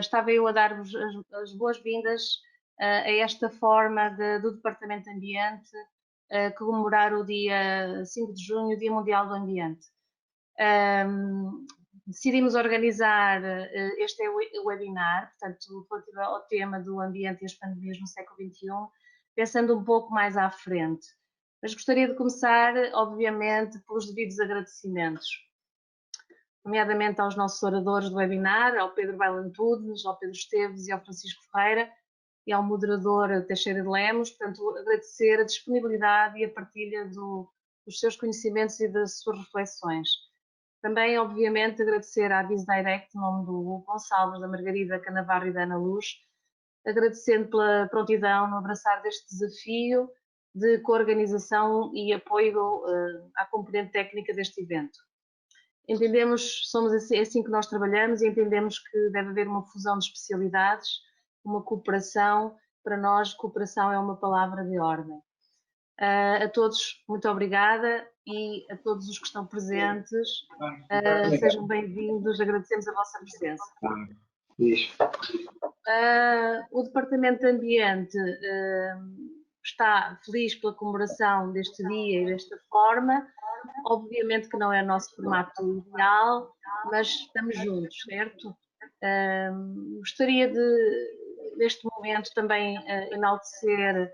estava eu a dar-vos as boas-vindas a esta forma do Departamento de Ambiente comemorar o dia 5 de junho, Dia Mundial do Ambiente. Decidimos organizar este webinar, portanto, relativo ao tema do ambiente e as pandemias no século XXI, pensando um pouco mais à frente. Mas gostaria de começar, obviamente, pelos devidos agradecimentos, nomeadamente aos nossos oradores do webinar, ao Pedro Bailantunes, ao Pedro Esteves e ao Francisco Ferreira, e ao moderador Teixeira de Lemos. Portanto, agradecer a disponibilidade e a partilha dos seus conhecimentos e das suas reflexões. Também, obviamente, agradecer à Biz Direct, em nome do Hugo Gonçalves, da Margarida Canavarro e da Ana Luz, agradecendo pela prontidão no abraçar deste desafio de coorganização e apoio à componente técnica deste evento. Entendemos, somos assim que nós trabalhamos e entendemos que deve haver uma fusão de especialidades, uma cooperação. Para nós, cooperação é uma palavra de ordem. A todos, muito obrigada, e a todos os que estão presentes, sejam bem-vindos, agradecemos a vossa presença. O Departamento de Ambiente está feliz pela comemoração deste dia e desta forma. Obviamente que não é o nosso formato ideal, mas estamos juntos, certo? Gostaria neste momento, também enaltecer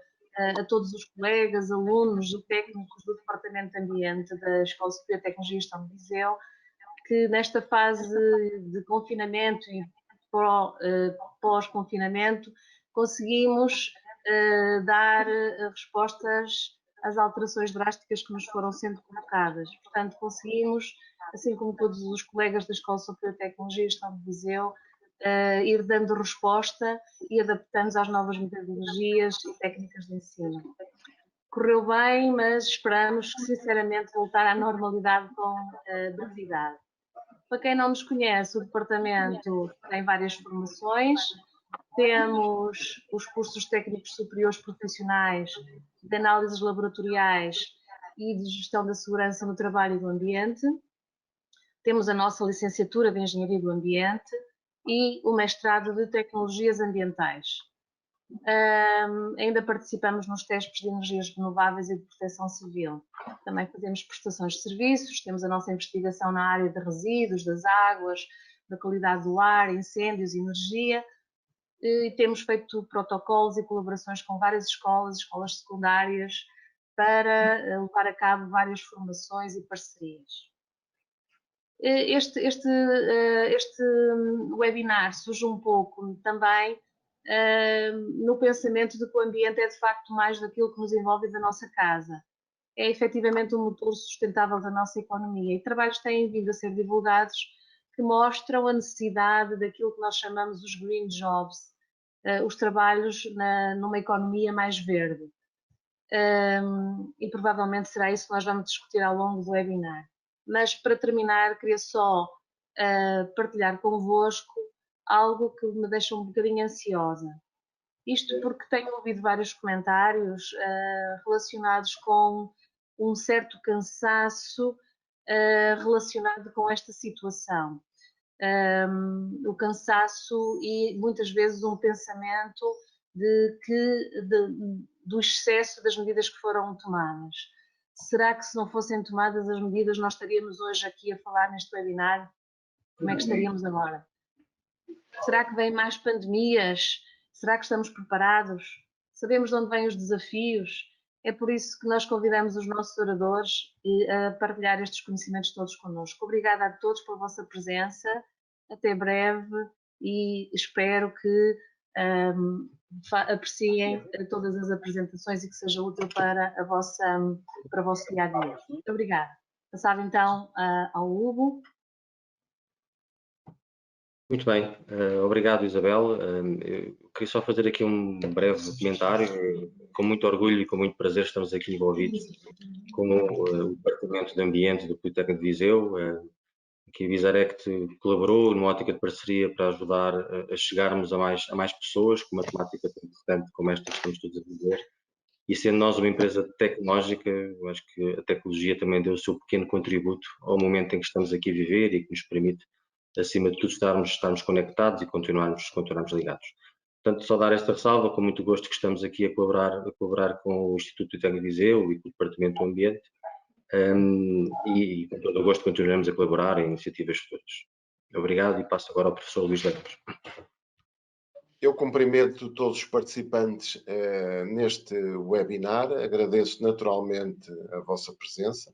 a todos os colegas, alunos e técnicos do Departamento de Ambiente da Escola Superior de Tecnologia de Gestão de Viseu, que nesta fase de confinamento e pós-confinamento conseguimos dar respostas às alterações drásticas que nos foram sendo colocadas. Portanto, conseguimos, assim como todos os colegas da Escola Superior de Tecnologia de Gestão de Viseu, ir dando resposta e adaptando às novas metodologias e técnicas de ensino. Correu bem, mas esperamos, sinceramente, voltar à normalidade com brevidade. Para quem não nos conhece, o departamento tem várias formações. Temos os cursos técnicos superiores profissionais de análises laboratoriais e de gestão da segurança no trabalho e do ambiente. Temos a nossa licenciatura de Engenharia do Ambiente e o mestrado de Tecnologias Ambientais. Ainda participamos nos testes de energias renováveis e de proteção civil. Também fazemos prestações de serviços, temos a nossa investigação na área de resíduos, das águas, da qualidade do ar, incêndios, energia, e temos feito protocolos e colaborações com várias escolas secundárias, para levar a cabo várias formações e parcerias. Este webinar surge um pouco também no pensamento de que o ambiente é de facto mais daquilo que nos envolve da nossa casa. É efetivamente um motor sustentável da nossa economia, e trabalhos têm vindo a ser divulgados que mostram a necessidade daquilo que nós chamamos os green jobs, os trabalhos numa economia mais verde. E provavelmente será isso que nós vamos discutir ao longo do webinar. Mas, para terminar, queria só partilhar convosco algo que me deixa um bocadinho ansiosa. Isto porque tenho ouvido vários comentários relacionados com um certo cansaço relacionado com esta situação. O cansaço e muitas vezes um pensamento do excesso das medidas que foram tomadas. Será que, se não fossem tomadas as medidas, nós estaríamos hoje aqui a falar neste webinar? Como é que estaríamos agora? Será que vêm mais pandemias? Será que estamos preparados? Sabemos de onde vêm os desafios? É por isso que nós convidamos os nossos oradores a partilhar estes conhecimentos todos connosco. Obrigada a todos pela vossa presença. Até breve, e espero que apreciem todas as apresentações e que seja útil para o vosso dia-a-dia. Muito obrigada. Passava então ao Hugo. Muito bem, obrigado, Isabel. Eu queria só fazer aqui um breve comentário. Com muito orgulho e com muito prazer estamos aqui envolvidos com o Departamento de Ambiente do Politécnico de Viseu, que a Visarect colaborou numa ótica de parceria para ajudar a chegarmos a mais pessoas com uma temática tão importante como esta que estamos todos a viver. E sendo nós uma empresa tecnológica, eu acho que a tecnologia também deu o seu pequeno contributo ao momento em que estamos aqui a viver e que nos permite acima de tudo, estarmos conectados e continuarmos ligados. Portanto, só dar esta ressalva, com muito gosto que estamos aqui a colaborar com o Instituto Técnico de Viseu e com o Departamento do Ambiente, e com todo o gosto continuaremos a colaborar em iniciativas futuras. Obrigado e passo agora ao professor Luís Lemos. Eu cumprimento todos os participantes neste webinar, agradeço naturalmente a vossa presença.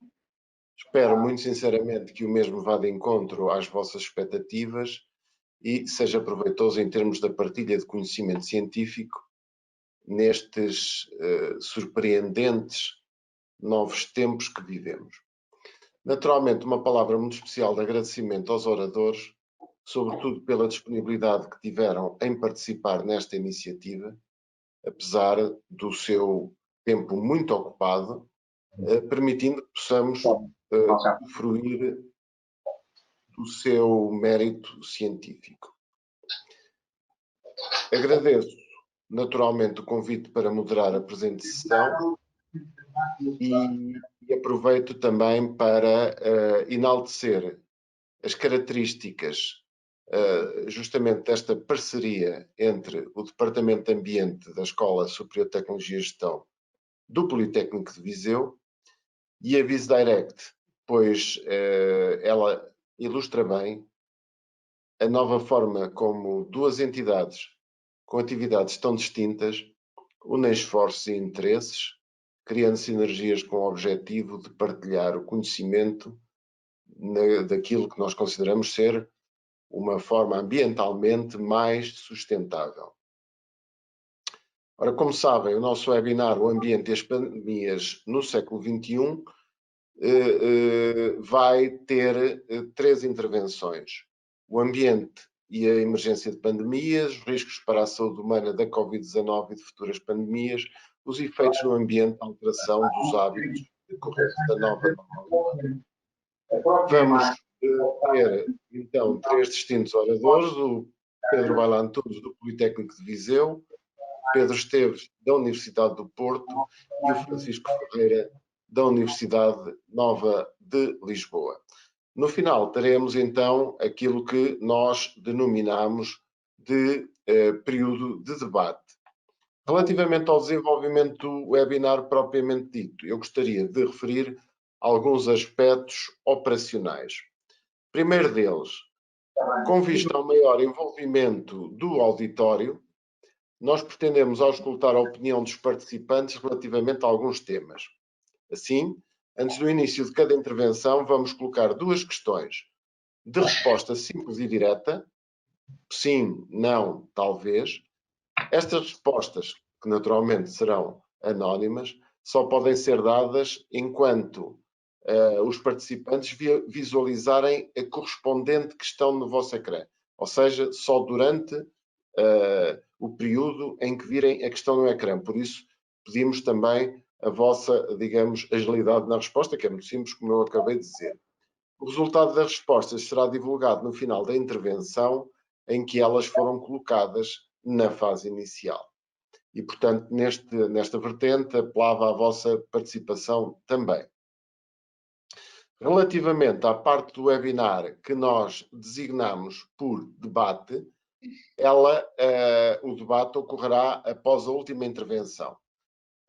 Espero muito sinceramente que o mesmo vá de encontro às vossas expectativas e seja proveitoso em termos da partilha de conhecimento científico nestes surpreendentes novos tempos que vivemos. Naturalmente, uma palavra muito especial de agradecimento aos oradores, sobretudo pela disponibilidade que tiveram em participar nesta iniciativa, apesar do seu tempo muito ocupado, permitindo que possamos fruir do seu mérito científico. Agradeço naturalmente o convite para moderar a presente sessão e aproveito também para enaltecer as características justamente desta parceria entre o Departamento de Ambiente da Escola Superior de Tecnologia e Gestão do Politécnico de Viseu e a VisDirect, pois ela ilustra bem a nova forma como duas entidades com atividades tão distintas unem esforços e interesses, criando sinergias com o objetivo de partilhar o conhecimento daquilo que nós consideramos ser uma forma ambientalmente mais sustentável. Ora, como sabem, o nosso webinar, o Ambiente e as Pandemias no século XXI, vai ter três intervenções. O ambiente e a emergência de pandemias, os riscos para a saúde humana da Covid-19 e de futuras pandemias, os efeitos no ambiente, a alteração dos hábitos decorrentes da nova normalidade. Vamos ter, então, três distintos oradores, o Pedro Bailantunes, do Politécnico de Viseu, Pedro Esteves, da Universidade do Porto, e o Francisco Ferreira, da Universidade Nova de Lisboa. No final, teremos, então, aquilo que nós denominamos de período de debate. Relativamente ao desenvolvimento do webinar propriamente dito, eu gostaria de referir alguns aspectos operacionais. Primeiro deles, com vista ao maior envolvimento do auditório, nós pretendemos auscultar a opinião dos participantes relativamente a alguns temas. Assim, antes do início de cada intervenção, vamos colocar duas questões de resposta simples e direta, sim, não, talvez. Estas respostas, que naturalmente serão anónimas, só podem ser dadas enquanto os participantes visualizarem a correspondente questão no vosso ecrã, ou seja, só durante o período em que virem a questão no ecrã. Por isso, pedimos também a vossa, digamos, agilidade na resposta, que é muito simples, como eu acabei de dizer. O resultado das respostas será divulgado no final da intervenção, em que elas foram colocadas na fase inicial. E, portanto, nesta vertente, apelava à vossa participação também. Relativamente à parte do webinar que nós designamos por debate, o debate ocorrerá após a última intervenção.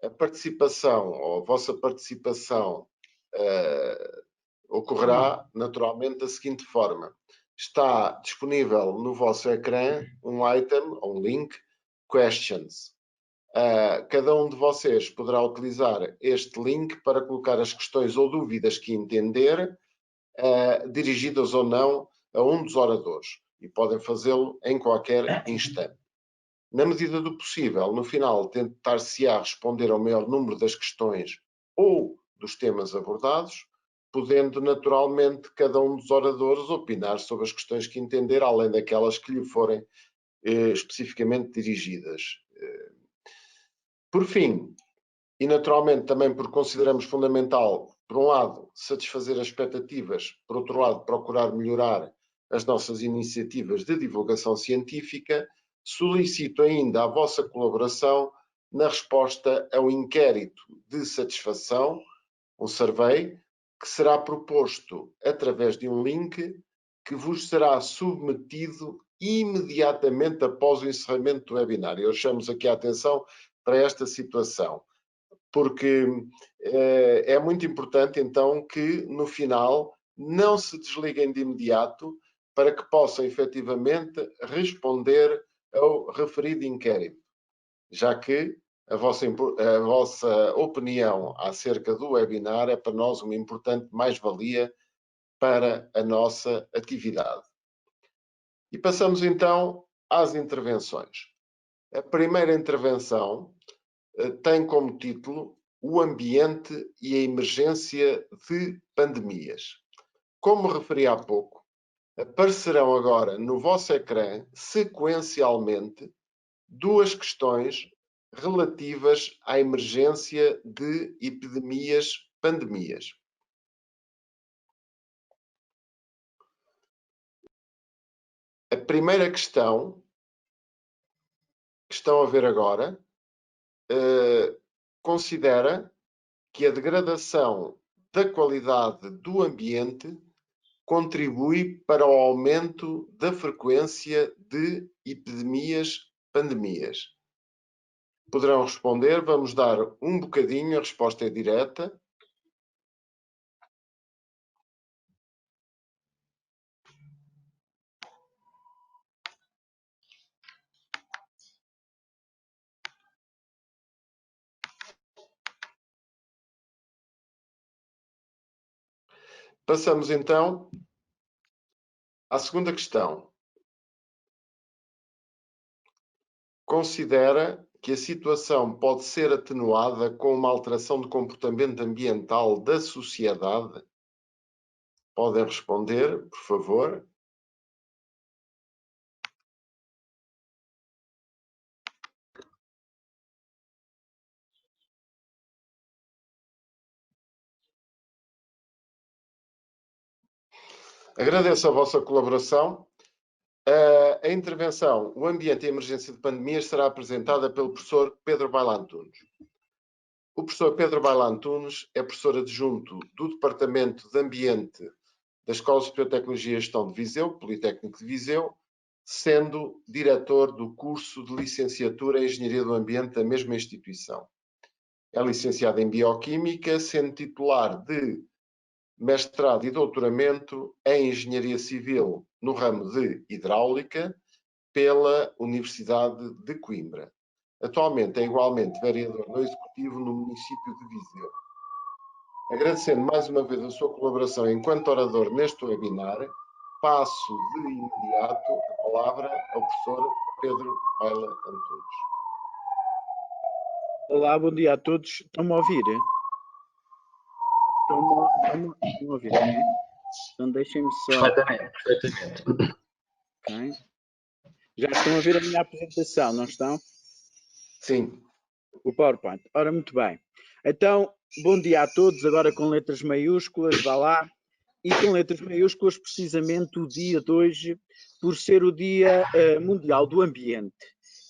A participação, ou a vossa participação, ocorrerá naturalmente da seguinte forma. Está disponível no vosso ecrã um item, um link, Questions. Cada um de vocês poderá utilizar este link para colocar as questões ou dúvidas que entender, dirigidas ou não a um dos oradores. E podem fazê-lo em qualquer instante. Na medida do possível, no final, tentar-se-á responder ao maior número das questões ou dos temas abordados, podendo naturalmente cada um dos oradores opinar sobre as questões que entender, além daquelas que lhe forem especificamente dirigidas. Por fim, e naturalmente também porque consideramos fundamental, por um lado, satisfazer as expectativas, por outro lado, procurar melhorar as nossas iniciativas de divulgação científica, solicito ainda a vossa colaboração na resposta ao inquérito de satisfação, um survey, que será proposto através de um link que vos será submetido imediatamente após o encerramento do webinar. Eu chamo aqui a atenção para esta situação, porque é muito importante, então, que no final não se desliguem de imediato para que possam efetivamente responder ao referido inquérito, já que a vossa opinião acerca do webinar é para nós uma importante mais-valia para a nossa atividade. E passamos então às intervenções. A primeira intervenção tem como título o ambiente e a emergência de pandemias. Como referi há pouco, aparecerão agora no vosso ecrã, sequencialmente, duas questões relativas à emergência de epidemias-pandemias. A primeira questão, que estão a ver agora, considera que a degradação da qualidade do ambiente contribui para o aumento da frequência de epidemias-pandemias. Poderão responder, vamos dar um bocadinho, a resposta é direta. Passamos então à segunda questão. Considera que a situação pode ser atenuada com uma alteração de comportamento ambiental da sociedade? Podem responder, por favor. Agradeço a vossa colaboração. A intervenção O Ambiente e a Emergência de Pandemias será apresentada pelo professor Pedro Bailão Tunes. O professor Pedro Bailão Tunes é professor adjunto do Departamento de Ambiente da Escola Superior de Tecnologia e Gestão de Viseu, Politécnico de Viseu, sendo diretor do curso de licenciatura em Engenharia do Ambiente da mesma instituição. É licenciado em Bioquímica, sendo titular de mestrado e doutoramento em Engenharia Civil no ramo de Hidráulica pela Universidade de Coimbra. Atualmente é igualmente vereador no Executivo no município de Viseu. Agradecendo mais uma vez a sua colaboração enquanto orador neste webinar, passo de imediato a palavra ao professor Pedro Bailão Tunes. Olá, bom dia a todos. Estão-me a ouvir? Estão-me a ouvir, né? Então deixem-me só... Perfeitamente. Okay. Já estão a ver a minha apresentação, não estão? Sim. O PowerPoint. Ora, muito bem. Então, bom dia a todos, agora com letras maiúsculas, vá lá. E com letras maiúsculas, precisamente o dia de hoje, por ser o Dia Mundial do Ambiente.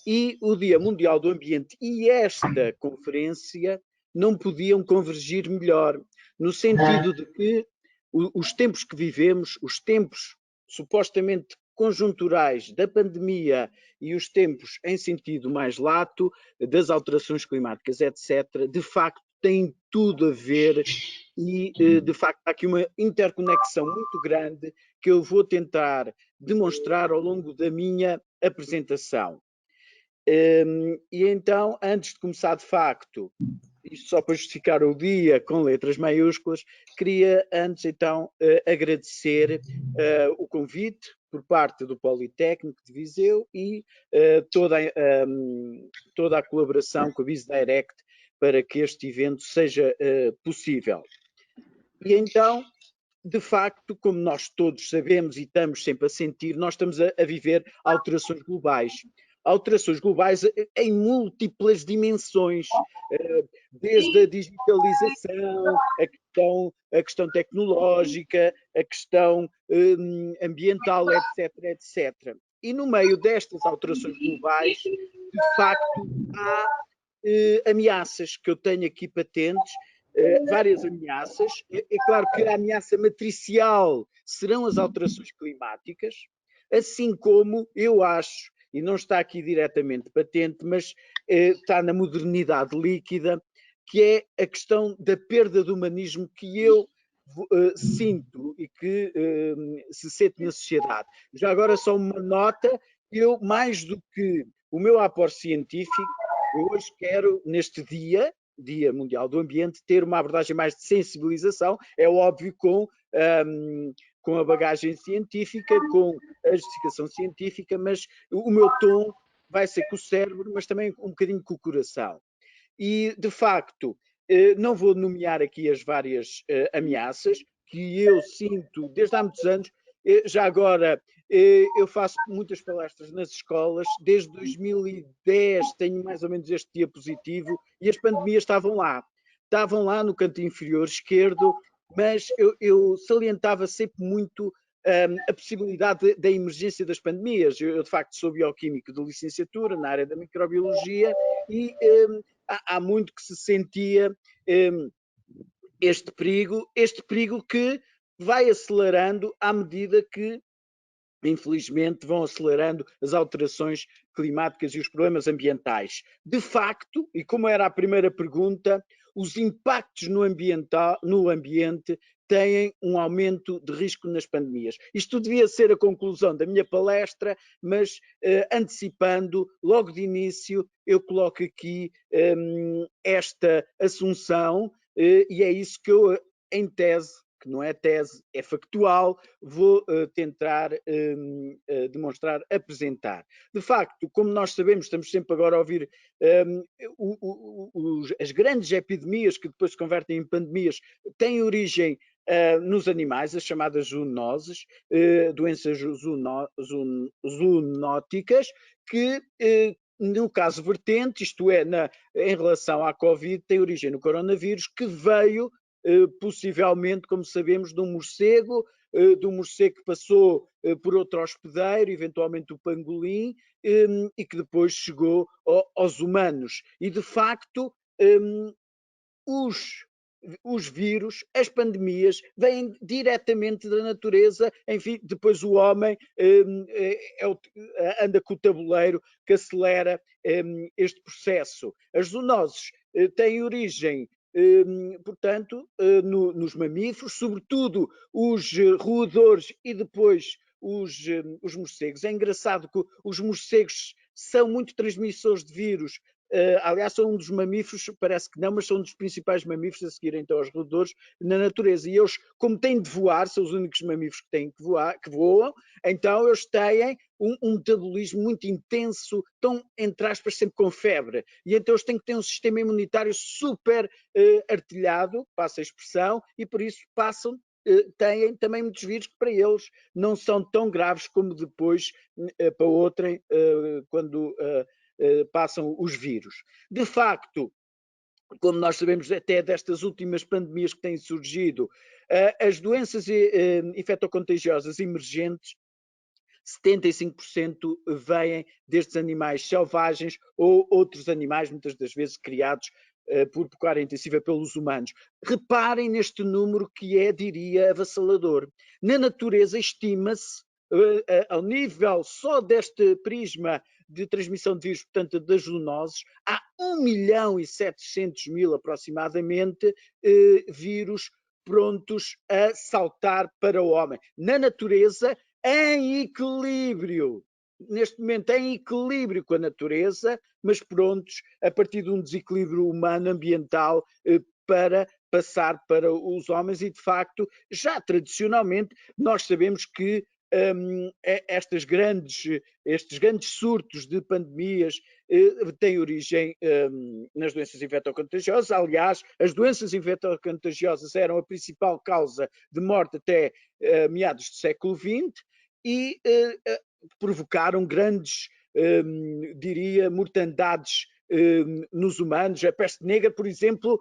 E o Dia Mundial do Ambiente e esta conferência não podiam convergir melhor, no sentido de que os tempos que vivemos, os tempos supostamente conjunturais da pandemia e os tempos em sentido mais lato, das alterações climáticas, etc., de facto têm tudo a ver e, de facto, há aqui uma interconexão muito grande que eu vou tentar demonstrar ao longo da minha apresentação. E então, antes de começar de facto, isto só para justificar o dia com letras maiúsculas, queria antes então agradecer o convite por parte do Politécnico de Viseu e toda a colaboração com a BizDirect para que este evento seja possível. E então, de facto, como nós todos sabemos e estamos sempre a sentir, nós estamos a viver alterações globais. Alterações globais em múltiplas dimensões, desde a digitalização, a questão tecnológica, a questão ambiental, etc, etc. E no meio destas alterações globais, de facto, há ameaças que eu tenho aqui patentes várias ameaças. É claro que a ameaça matricial serão as alterações climáticas, assim como eu acho, e não está aqui diretamente patente, mas está na modernidade líquida, que é a questão da perda do humanismo que eu sinto e que se sente na sociedade. Já agora só uma nota, eu mais do que o meu aporte científico, eu hoje quero, neste Dia Mundial do Ambiente, ter uma abordagem mais de sensibilização, é óbvio com a bagagem científica, com a justificação científica, mas o meu tom vai ser com o cérebro, mas também um bocadinho com o coração. E, de facto, não vou nomear aqui as várias ameaças que eu sinto desde há muitos anos. Já agora, eu faço muitas palestras nas escolas, desde 2010 tenho mais ou menos este diapositivo, e as pandemias estavam lá no canto inferior esquerdo, mas eu salientava sempre muito a possibilidade da emergência das pandemias. Eu, de facto, sou bioquímico de licenciatura na área da microbiologia e há muito que se sentia este perigo que vai acelerando à medida que, infelizmente, vão acelerando as alterações climáticas e os problemas ambientais. De facto, e como era a primeira pergunta, os impactos no ambiente têm um aumento de risco nas pandemias. Isto devia ser a conclusão da minha palestra, mas antecipando, logo de início, eu coloco aqui esta assunção, e é isso que eu, em tese, que não é tese, é factual, vou tentar demonstrar, apresentar. De facto, como nós sabemos, estamos sempre agora a ouvir as grandes epidemias que depois se convertem em pandemias, têm origem nos animais, as chamadas zoonoses, doenças zoonóticas, que no caso vertente, isto é, em relação à Covid, tem origem no coronavírus, que veio possivelmente, como sabemos, de um morcego que passou por outro hospedeiro, eventualmente o pangolim, e que depois chegou aos humanos. E, de facto, os vírus, as pandemias, vêm diretamente da natureza. Enfim, depois o homem anda com o tabuleiro que acelera este processo. As zoonoses têm origem, portanto, nos mamíferos, sobretudo os roedores e depois os morcegos. É engraçado que os morcegos são muito transmissores de vírus. Aliás, são um dos mamíferos, parece que não, mas são um dos principais mamíferos a seguir então aos roedores na natureza. E eles, como têm de voar, são os únicos mamíferos que têm que voam, então eles têm um metabolismo muito intenso, estão, entre aspas, sempre com febre. E então eles têm que ter um sistema imunitário super artilhado, passa a expressão, e por isso têm também muitos vírus que para eles não são tão graves como depois para outrem, quando passam os vírus. De facto, como nós sabemos até destas últimas pandemias que têm surgido, as doenças infectocontagiosas emergentes, 75% vêm destes animais selvagens ou outros animais, muitas das vezes criados por pecuária intensiva pelos humanos. Reparem neste número que é, diria, avassalador. Na natureza estima-se, ao nível só deste prisma de transmissão de vírus, portanto das zoonoses, há 1.700.000 aproximadamente vírus prontos a saltar para o homem. Na natureza, em equilíbrio, neste momento em equilíbrio com a natureza, mas prontos a partir de um desequilíbrio humano ambiental para passar para os homens. E de facto, já tradicionalmente, nós sabemos que estes grandes surtos de pandemias têm origem nas doenças infectocontagiosas. Aliás, as doenças infectocontagiosas eram a principal causa de morte até meados do século XX e provocaram grandes, diria, mortandades nos humanos. A peste negra, por exemplo,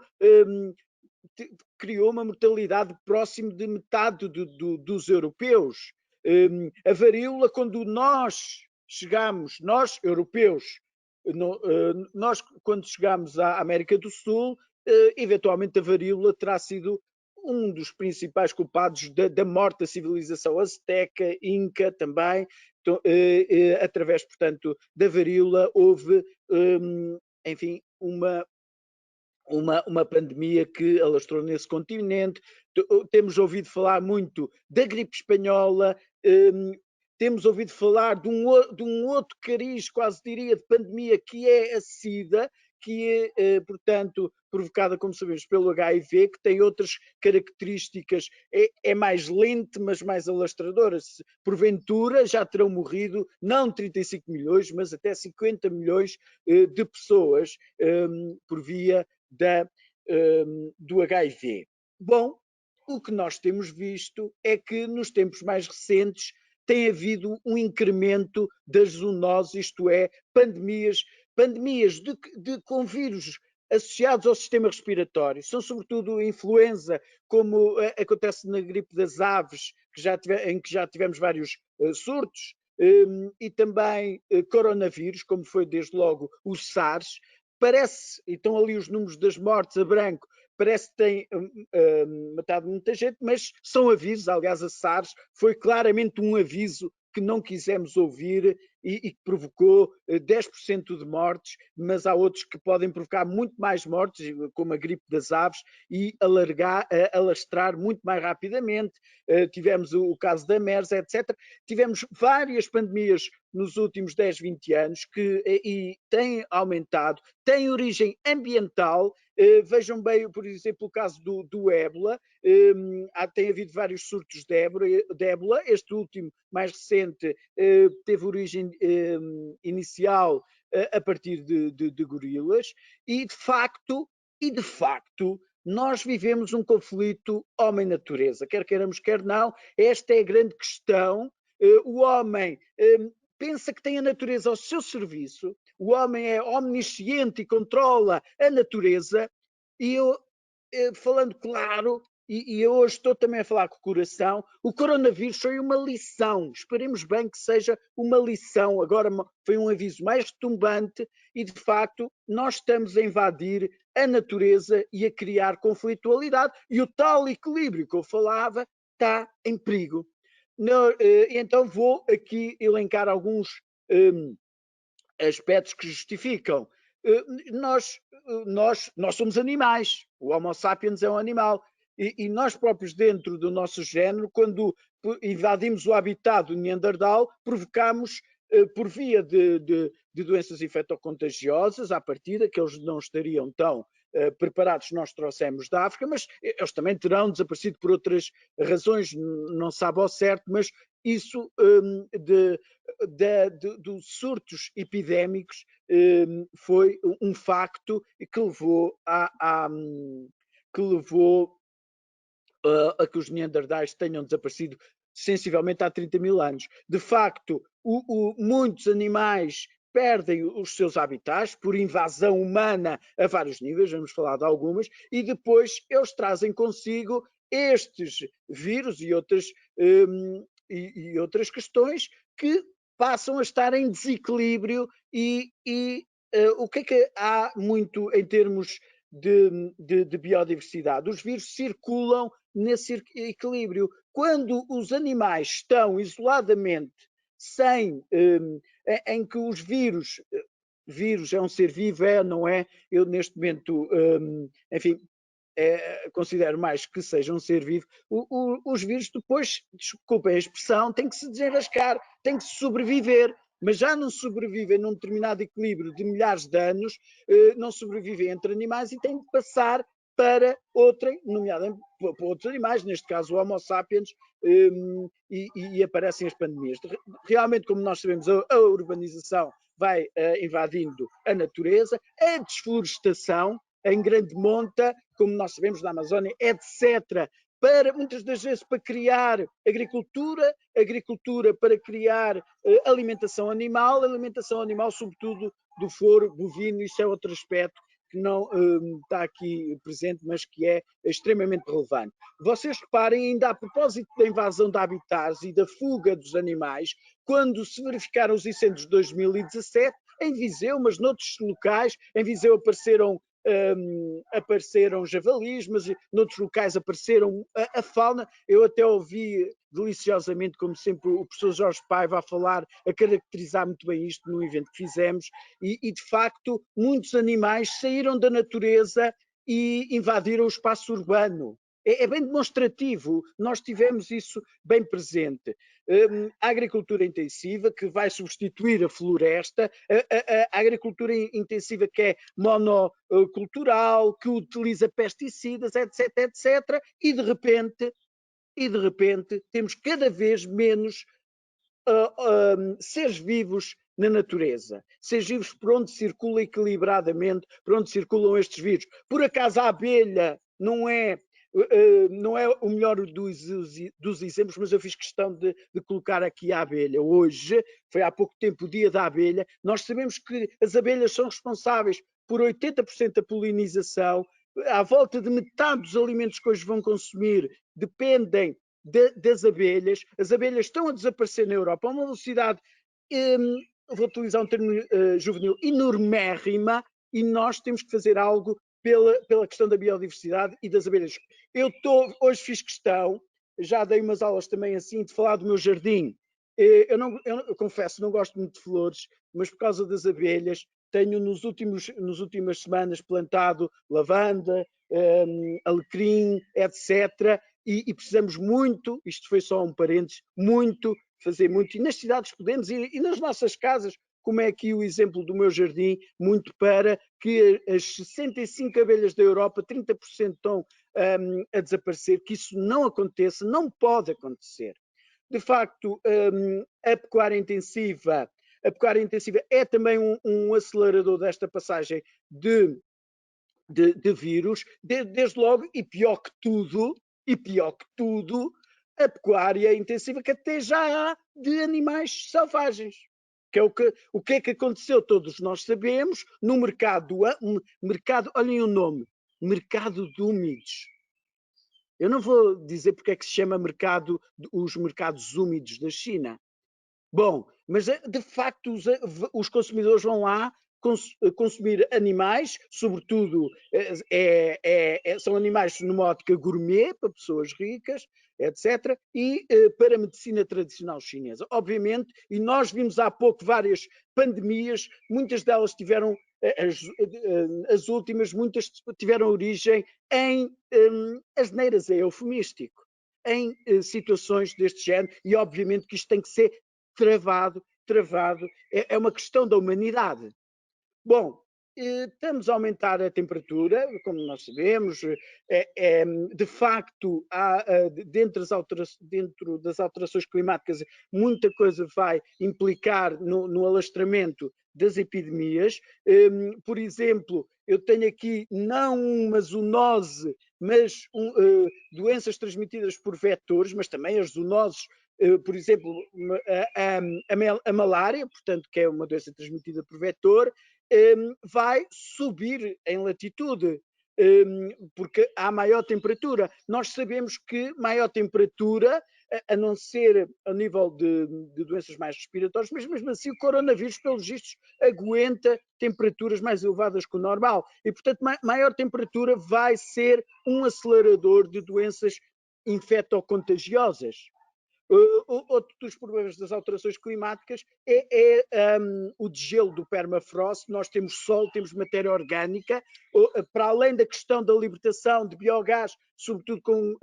criou uma mortalidade próxima de metade dos europeus. A varíola, quando nós chegamos, nós europeus, nós quando chegamos à América do Sul, eventualmente a varíola terá sido um dos principais culpados da morte da civilização azteca, inca também. Então, através, portanto, da varíola houve, enfim, uma pandemia que alastrou nesse continente. Temos ouvido falar muito da gripe espanhola, temos ouvido falar de um outro cariz, quase diria, de pandemia, que é a SIDA, que é, portanto, provocada, como sabemos, pelo HIV, que tem outras características, é mais lento, mas mais alastradora. Porventura já terão morrido, não 35 milhões, mas até 50 milhões de pessoas por via do HIV. Bom, o que nós temos visto é que nos tempos mais recentes tem havido um incremento das zoonoses, isto é, pandemias com vírus associados ao sistema respiratório. São sobretudo influenza, como acontece na gripe das aves, em que já tivemos vários surtos, e também coronavírus, como foi desde logo o SARS. Parece, e estão ali os números das mortes a branco, parece que tem matado muita gente, mas são avisos. Aliás, a SARS foi claramente um aviso que não quisemos ouvir e que provocou 10% de mortes, mas há outros que podem provocar muito mais mortes, como a gripe das aves, e alastrar muito mais rapidamente. Tivemos o caso da MERS, etc. Tivemos várias pandemias nos últimos 10, 20 anos e têm aumentado, têm origem ambiental. Vejam bem, por exemplo, o caso do ébola. Tem havido vários surtos de ébola. Este último, mais recente, teve origem inicial a partir de gorilas. E de facto, nós vivemos um conflito homem-natureza. Quer queiramos, quer não, esta é a grande questão. O homem pensa que tem a natureza ao seu serviço, o homem é omnisciente e controla a natureza, e eu, falando claro, e eu hoje estou também a falar com o coração, o coronavírus foi uma lição, esperemos bem que seja uma lição, agora foi um aviso mais retumbante, e de facto nós estamos a invadir a natureza e a criar conflitualidade, e o tal equilíbrio que eu falava está em perigo. Então vou aqui elencar alguns aspectos que justificam. Nós somos animais, o Homo sapiens é um animal, e nós próprios dentro do nosso género, quando invadimos o habitat do Neandertal, provocamos por via de doenças infectocontagiosas, à partida, que eles não estariam tão preparados, nós trouxemos da África, mas eles também terão desaparecido por outras razões, não sabe ao certo, mas isso dos surtos epidémicos foi um facto que levou a que os neandertais tenham desaparecido sensivelmente há 30 mil anos. De facto, muitos animais perdem os seus habitats por invasão humana a vários níveis, vamos falar de algumas, e depois eles trazem consigo estes vírus e outras questões que passam a estar em desequilíbrio o que há muito em termos de biodiversidade? Os vírus circulam nesse equilíbrio. Quando os animais estão isoladamente, em que os vírus é um ser vivo, não é? Eu neste momento, enfim, considero mais que seja um ser vivo. Os vírus depois, desculpem a expressão, têm que se desenrascar, têm que sobreviver, mas já não sobrevivem num determinado equilíbrio de milhares de anos, não sobrevivem entre animais e têm de passar para nomeadamente para outros animais, neste caso o Homo sapiens, e aparecem as pandemias. Realmente, como nós sabemos, a urbanização vai invadindo a natureza, a desflorestação em grande monta, como nós sabemos na Amazónia, etc., muitas das vezes para criar agricultura para criar alimentação animal sobretudo do foro bovino. Isso é outro aspecto que não está aqui presente, mas que é extremamente relevante. Vocês reparem, ainda a propósito da invasão de habitats e da fuga dos animais, quando se verificaram os incêndios de 2017, em Viseu, mas noutros locais, em Viseu apareceram apareceram javalis, mas noutros locais apareceram a fauna. Eu até ouvi deliciosamente, como sempre, o professor Jorge Paiva a falar, a caracterizar muito bem isto no evento que fizemos, e de facto muitos animais saíram da natureza e invadiram o espaço urbano. É bem demonstrativo, nós tivemos isso bem presente. A agricultura intensiva, que vai substituir a floresta, a agricultura intensiva que é monocultural, que utiliza pesticidas, etc, etc, e de repente temos cada vez menos seres vivos na natureza, seres vivos por onde circula equilibradamente, por onde circulam estes vírus. Por acaso a abelha não é o melhor dos exemplos, mas eu fiz questão de colocar aqui a abelha. Hoje, foi há pouco tempo o dia da abelha, nós sabemos que as abelhas são responsáveis por 80% da polinização, à volta de metade dos alimentos que hoje vão consumir dependem das abelhas. As abelhas estão a desaparecer na Europa a uma velocidade, vou utilizar um termo juvenil, enormérrima, e nós temos que fazer algo pela questão da biodiversidade e das abelhas. Hoje fiz questão, já dei umas aulas também assim, de falar do meu jardim. Eu confesso, não gosto muito de flores, mas por causa das abelhas, tenho nas últimas semanas plantado lavanda, alecrim, etc. E precisamos muito, isto foi só um parênteses, fazer muito. E nas cidades podemos, e nas nossas casas, como é aqui o exemplo do meu jardim, muito para que as 65 abelhas da Europa, 30% estão a desaparecer, que isso não aconteça, não pode acontecer. De facto, a pecuária intensiva é também um acelerador desta passagem de vírus, desde logo, e pior que tudo, a pecuária intensiva que até já há de animais selvagens. Que é o que é que aconteceu, todos nós sabemos, no mercado, olhem o nome, mercado de úmidos. Eu não vou dizer porque é que se chama os mercados úmidos da China. Bom, mas de facto os consumidores vão lá consumir animais, sobretudo são animais numa ótica gourmet, para pessoas ricas, etc., e para a medicina tradicional chinesa. Obviamente, e nós vimos há pouco várias pandemias, muitas delas tiveram, as últimas, muitas tiveram origem em asneiras, é eufemístico, em situações deste género, e obviamente que isto tem que ser travado, é uma questão da humanidade. Bom, estamos a aumentar a temperatura, como nós sabemos, de facto, dentro das alterações climáticas, muita coisa vai implicar no alastramento das epidemias. Por exemplo, eu tenho aqui não uma zoonose, mas doenças transmitidas por vetores, mas também as zoonoses, por exemplo, a malária, portanto, que é uma doença transmitida por vetor, vai subir em latitude, porque há maior temperatura. Nós sabemos que maior temperatura, a não ser a nível de doenças mais respiratórias, mas mesmo assim o coronavírus, pelos vistos, aguenta temperaturas mais elevadas que o normal. E, portanto, maior temperatura vai ser um acelerador de doenças infectocontagiosas. Outro dos problemas das alterações climáticas é o degelo do permafrost. Nós temos sol, temos matéria orgânica, para além da questão da libertação de biogás, sobretudo com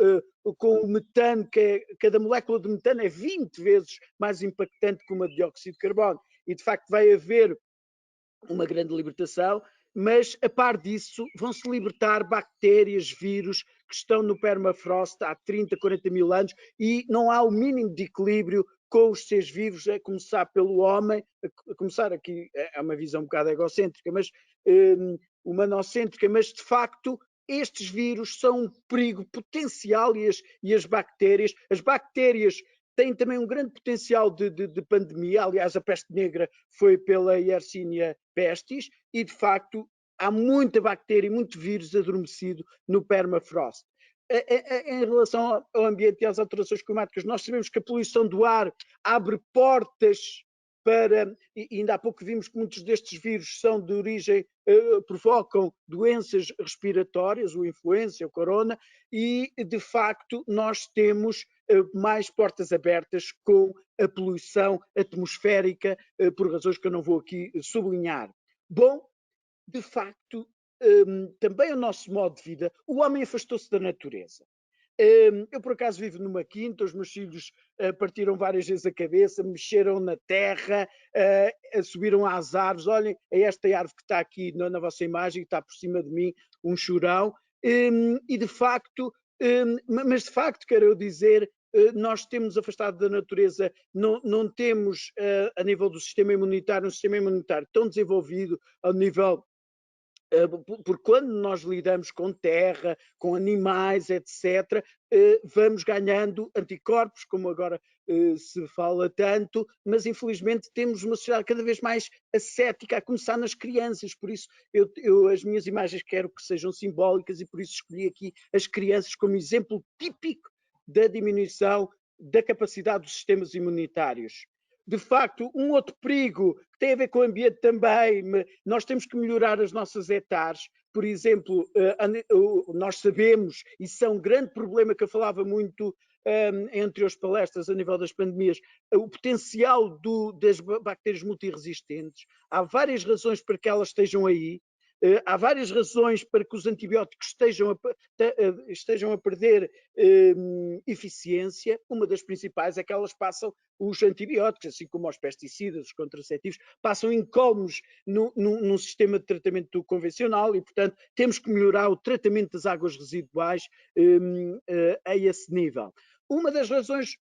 o metano, que cada molécula de metano é 20 vezes mais impactante que uma de dióxido de carbono, e de facto vai haver uma grande libertação, mas a par disso vão-se libertar bactérias, vírus que estão no permafrost há 30, 40 mil anos, e não há o mínimo de equilíbrio com os seres vivos, a começar pelo homem, a começar aqui, é uma visão um bocado egocêntrica, mas humanocêntrica, mas de facto estes vírus são um perigo potencial, e as bactérias têm também um grande potencial de pandemia. Aliás, a peste negra foi pela Yersinia pestis, e de facto há muita bactéria e muito vírus adormecido no permafrost. Em relação ao ambiente e às alterações climáticas, nós sabemos que a poluição do ar abre portas e ainda há pouco vimos que muitos destes vírus são de origem, provocam doenças respiratórias, o influenza, o corona, e de facto nós temos mais portas abertas com a poluição atmosférica, por razões que eu não vou aqui sublinhar. Bom, de facto, também o nosso modo de vida, o homem afastou-se da natureza. Eu, por acaso, vivo numa quinta, os meus filhos partiram várias vezes a cabeça, mexeram na terra, subiram às árvores. Olhem, é esta árvore que está aqui na vossa imagem, que está por cima de mim, um chorão. E, de facto, mas de facto, quero eu dizer, nós temos afastado da natureza, não temos, a nível do sistema imunitário, um sistema imunitário tão desenvolvido, ao nível... Porque quando nós lidamos com terra, com animais, etc., vamos ganhando anticorpos, como agora se fala tanto, mas infelizmente temos uma sociedade cada vez mais ascética, a começar nas crianças. Por isso, as minhas imagens quero que sejam simbólicas e por isso escolhi aqui as crianças como exemplo típico da diminuição da capacidade dos sistemas imunitários. De facto, um outro perigo que tem a ver com o ambiente também, nós temos que melhorar as nossas hectares. Por exemplo, nós sabemos, e isso é um grande problema que eu falava muito entre as palestras a nível das pandemias, o potencial das bactérias multiresistentes. Há várias razões para que elas estejam aí. Há várias razões para que os antibióticos estejam a perder eficiência. Uma das principais é que elas passam, os antibióticos, assim como os pesticidas, os contraceptivos, passam incólumes num sistema de tratamento convencional e, portanto, temos que melhorar o tratamento das águas residuais a esse nível. Uma das razões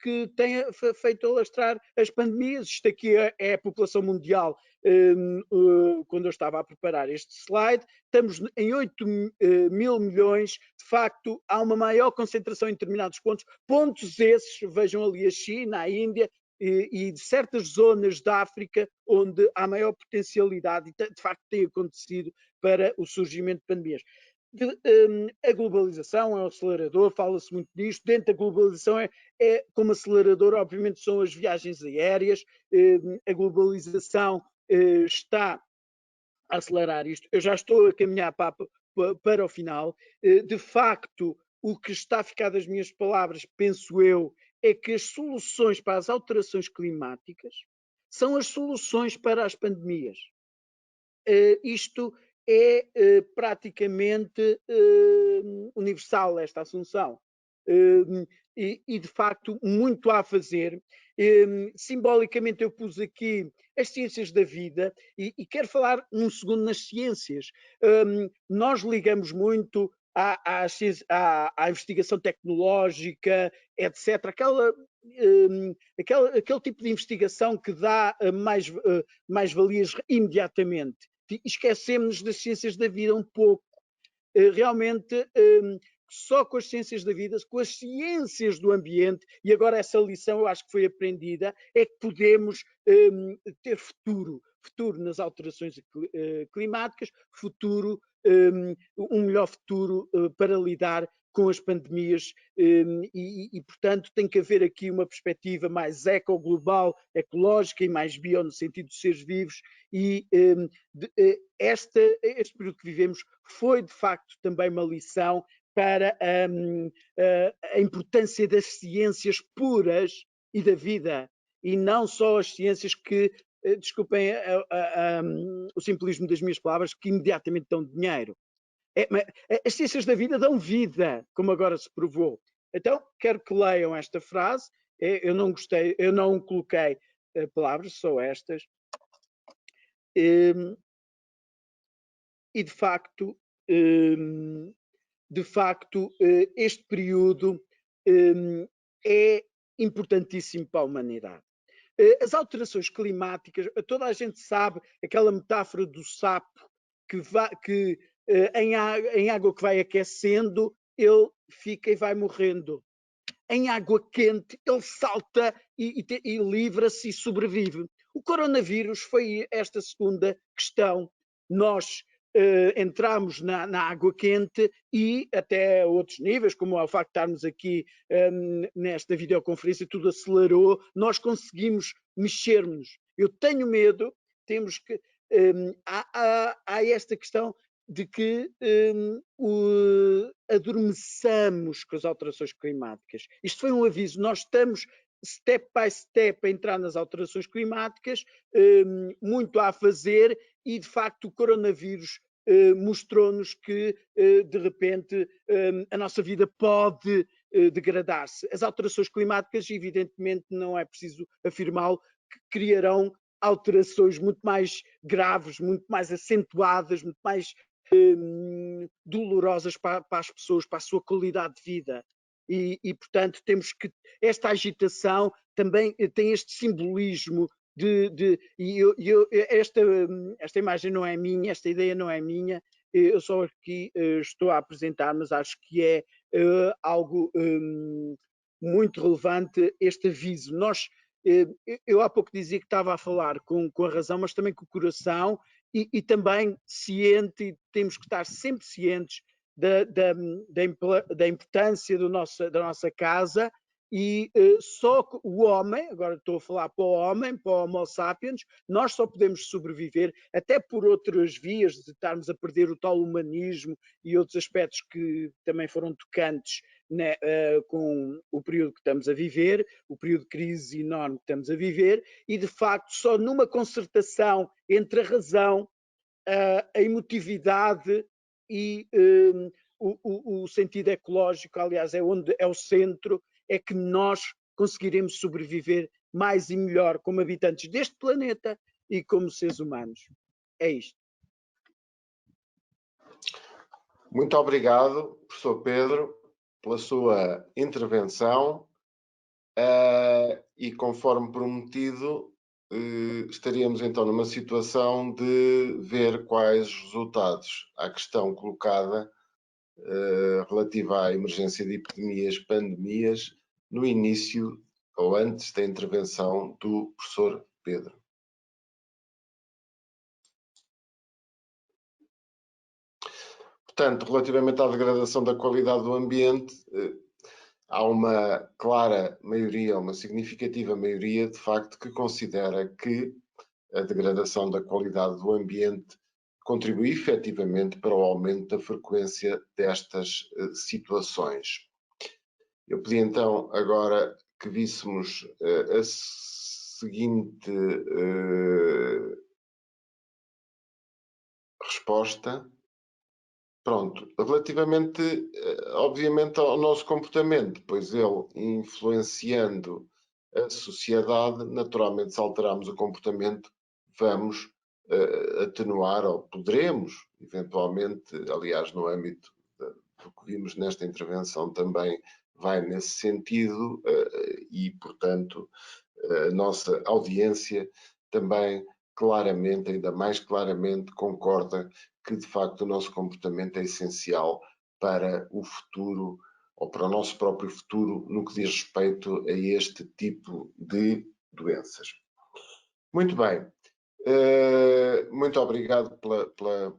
que tem feito alastrar as pandemias, isto aqui é a população mundial, quando eu estava a preparar este slide, estamos em 8 mil milhões, de facto há uma maior concentração em determinados pontos esses, vejam ali a China, a Índia, e de certas zonas da África onde há maior potencialidade, e de facto tem acontecido para o surgimento de pandemias. A globalização é um acelerador, fala-se muito disto. Dentro da globalização como acelerador, obviamente, são as viagens aéreas. A globalização está a acelerar isto. Eu já estou a caminhar para o final. De facto, o que está a ficar das minhas palavras, penso eu, é que as soluções para as alterações climáticas são as soluções para as pandemias. Isto é praticamente universal, esta assunção. E, de facto, muito há a fazer. Simbolicamente, eu pus aqui as ciências da vida e quero falar num segundo nas ciências. Nós ligamos muito à investigação tecnológica, etc. Aquele tipo de investigação que dá mais-valias imediatamente. Esquecemos das ciências da vida um pouco. Realmente, só com as ciências da vida, com as ciências do ambiente, e agora essa lição eu acho que foi aprendida, é que podemos ter futuro nas alterações climáticas, um melhor futuro para lidar com as pandemias e, portanto, tem que haver aqui uma perspectiva mais eco-global, ecológica e mais bio, no sentido de seres vivos, e este período que vivemos foi, de facto, também uma lição para a importância das ciências puras e da vida, e não só as ciências que, desculpem o simplismo das minhas palavras, que imediatamente dão dinheiro. As ciências da vida dão vida, como agora se provou. Então, quero que leiam esta frase. Eu não coloquei palavras, só estas. E, de facto, este período é importantíssimo para a humanidade. As alterações climáticas, toda a gente sabe aquela metáfora do sapo que em água que vai aquecendo, ele fica e vai morrendo. Em água quente, ele salta e livra-se e sobrevive. O coronavírus foi esta segunda questão. Nós entramos na água quente e até outros níveis, como o facto de estarmos aqui nesta videoconferência, tudo acelerou, nós conseguimos mexer-nos. Eu tenho medo, temos que... há esta questão de que adormeçamos com as alterações climáticas. Isto foi um aviso, nós estamos step by step a entrar nas alterações climáticas, muito a fazer, e de facto o coronavírus mostrou-nos que de repente a nossa vida pode degradar-se. As alterações climáticas, evidentemente, não é preciso afirmá-lo, que criarão alterações muito mais graves, muito mais acentuadas, muito mais dolorosas para as pessoas, para a sua qualidade de vida. E, portanto, temos que... Esta agitação também tem este simbolismo esta imagem não é minha, esta ideia não é minha, eu só aqui estou a apresentar, mas acho que é algo muito relevante este aviso. Eu há pouco dizia que estava a falar com a razão, mas também com o coração, e também ciente, e temos que estar sempre cientes da importância da nossa casa. E só o homem, agora estou a falar para o homem, para o Homo sapiens, nós só podemos sobreviver, até por outras vias, de estarmos a perder o tal humanismo e outros aspectos que também foram tocantes, né, com o período que estamos a viver, o período de crise enorme que estamos a viver, e de facto só numa concertação entre a razão, a emotividade e o sentido ecológico, aliás, é onde é o centro, é que nós conseguiremos sobreviver mais e melhor como habitantes deste planeta e como seres humanos. É isto. Muito obrigado, professor Pedro, pela sua intervenção e, conforme prometido, estaríamos então numa situação de ver quais resultados à questão colocada relativa à emergência de epidemias, pandemias, no início ou antes da intervenção do professor Pedro. Portanto, relativamente à degradação da qualidade do ambiente, há uma clara maioria, uma significativa maioria, de facto, que considera que a degradação da qualidade do ambiente contribui efetivamente para o aumento da frequência destas situações. Eu pedi então agora que víssemos a seguinte resposta. Pronto, relativamente, obviamente, ao nosso comportamento, pois ele influenciando a sociedade, naturalmente, se alterarmos o comportamento, vamos atenuar, ou poderemos, eventualmente, aliás, no âmbito do que vimos nesta intervenção também vai nesse sentido e, portanto, a nossa audiência também claramente, ainda mais claramente, concorda que, de facto, o nosso comportamento é essencial para o futuro, ou para o nosso próprio futuro, no que diz respeito a este tipo de doenças. Muito bem. Muito obrigado pela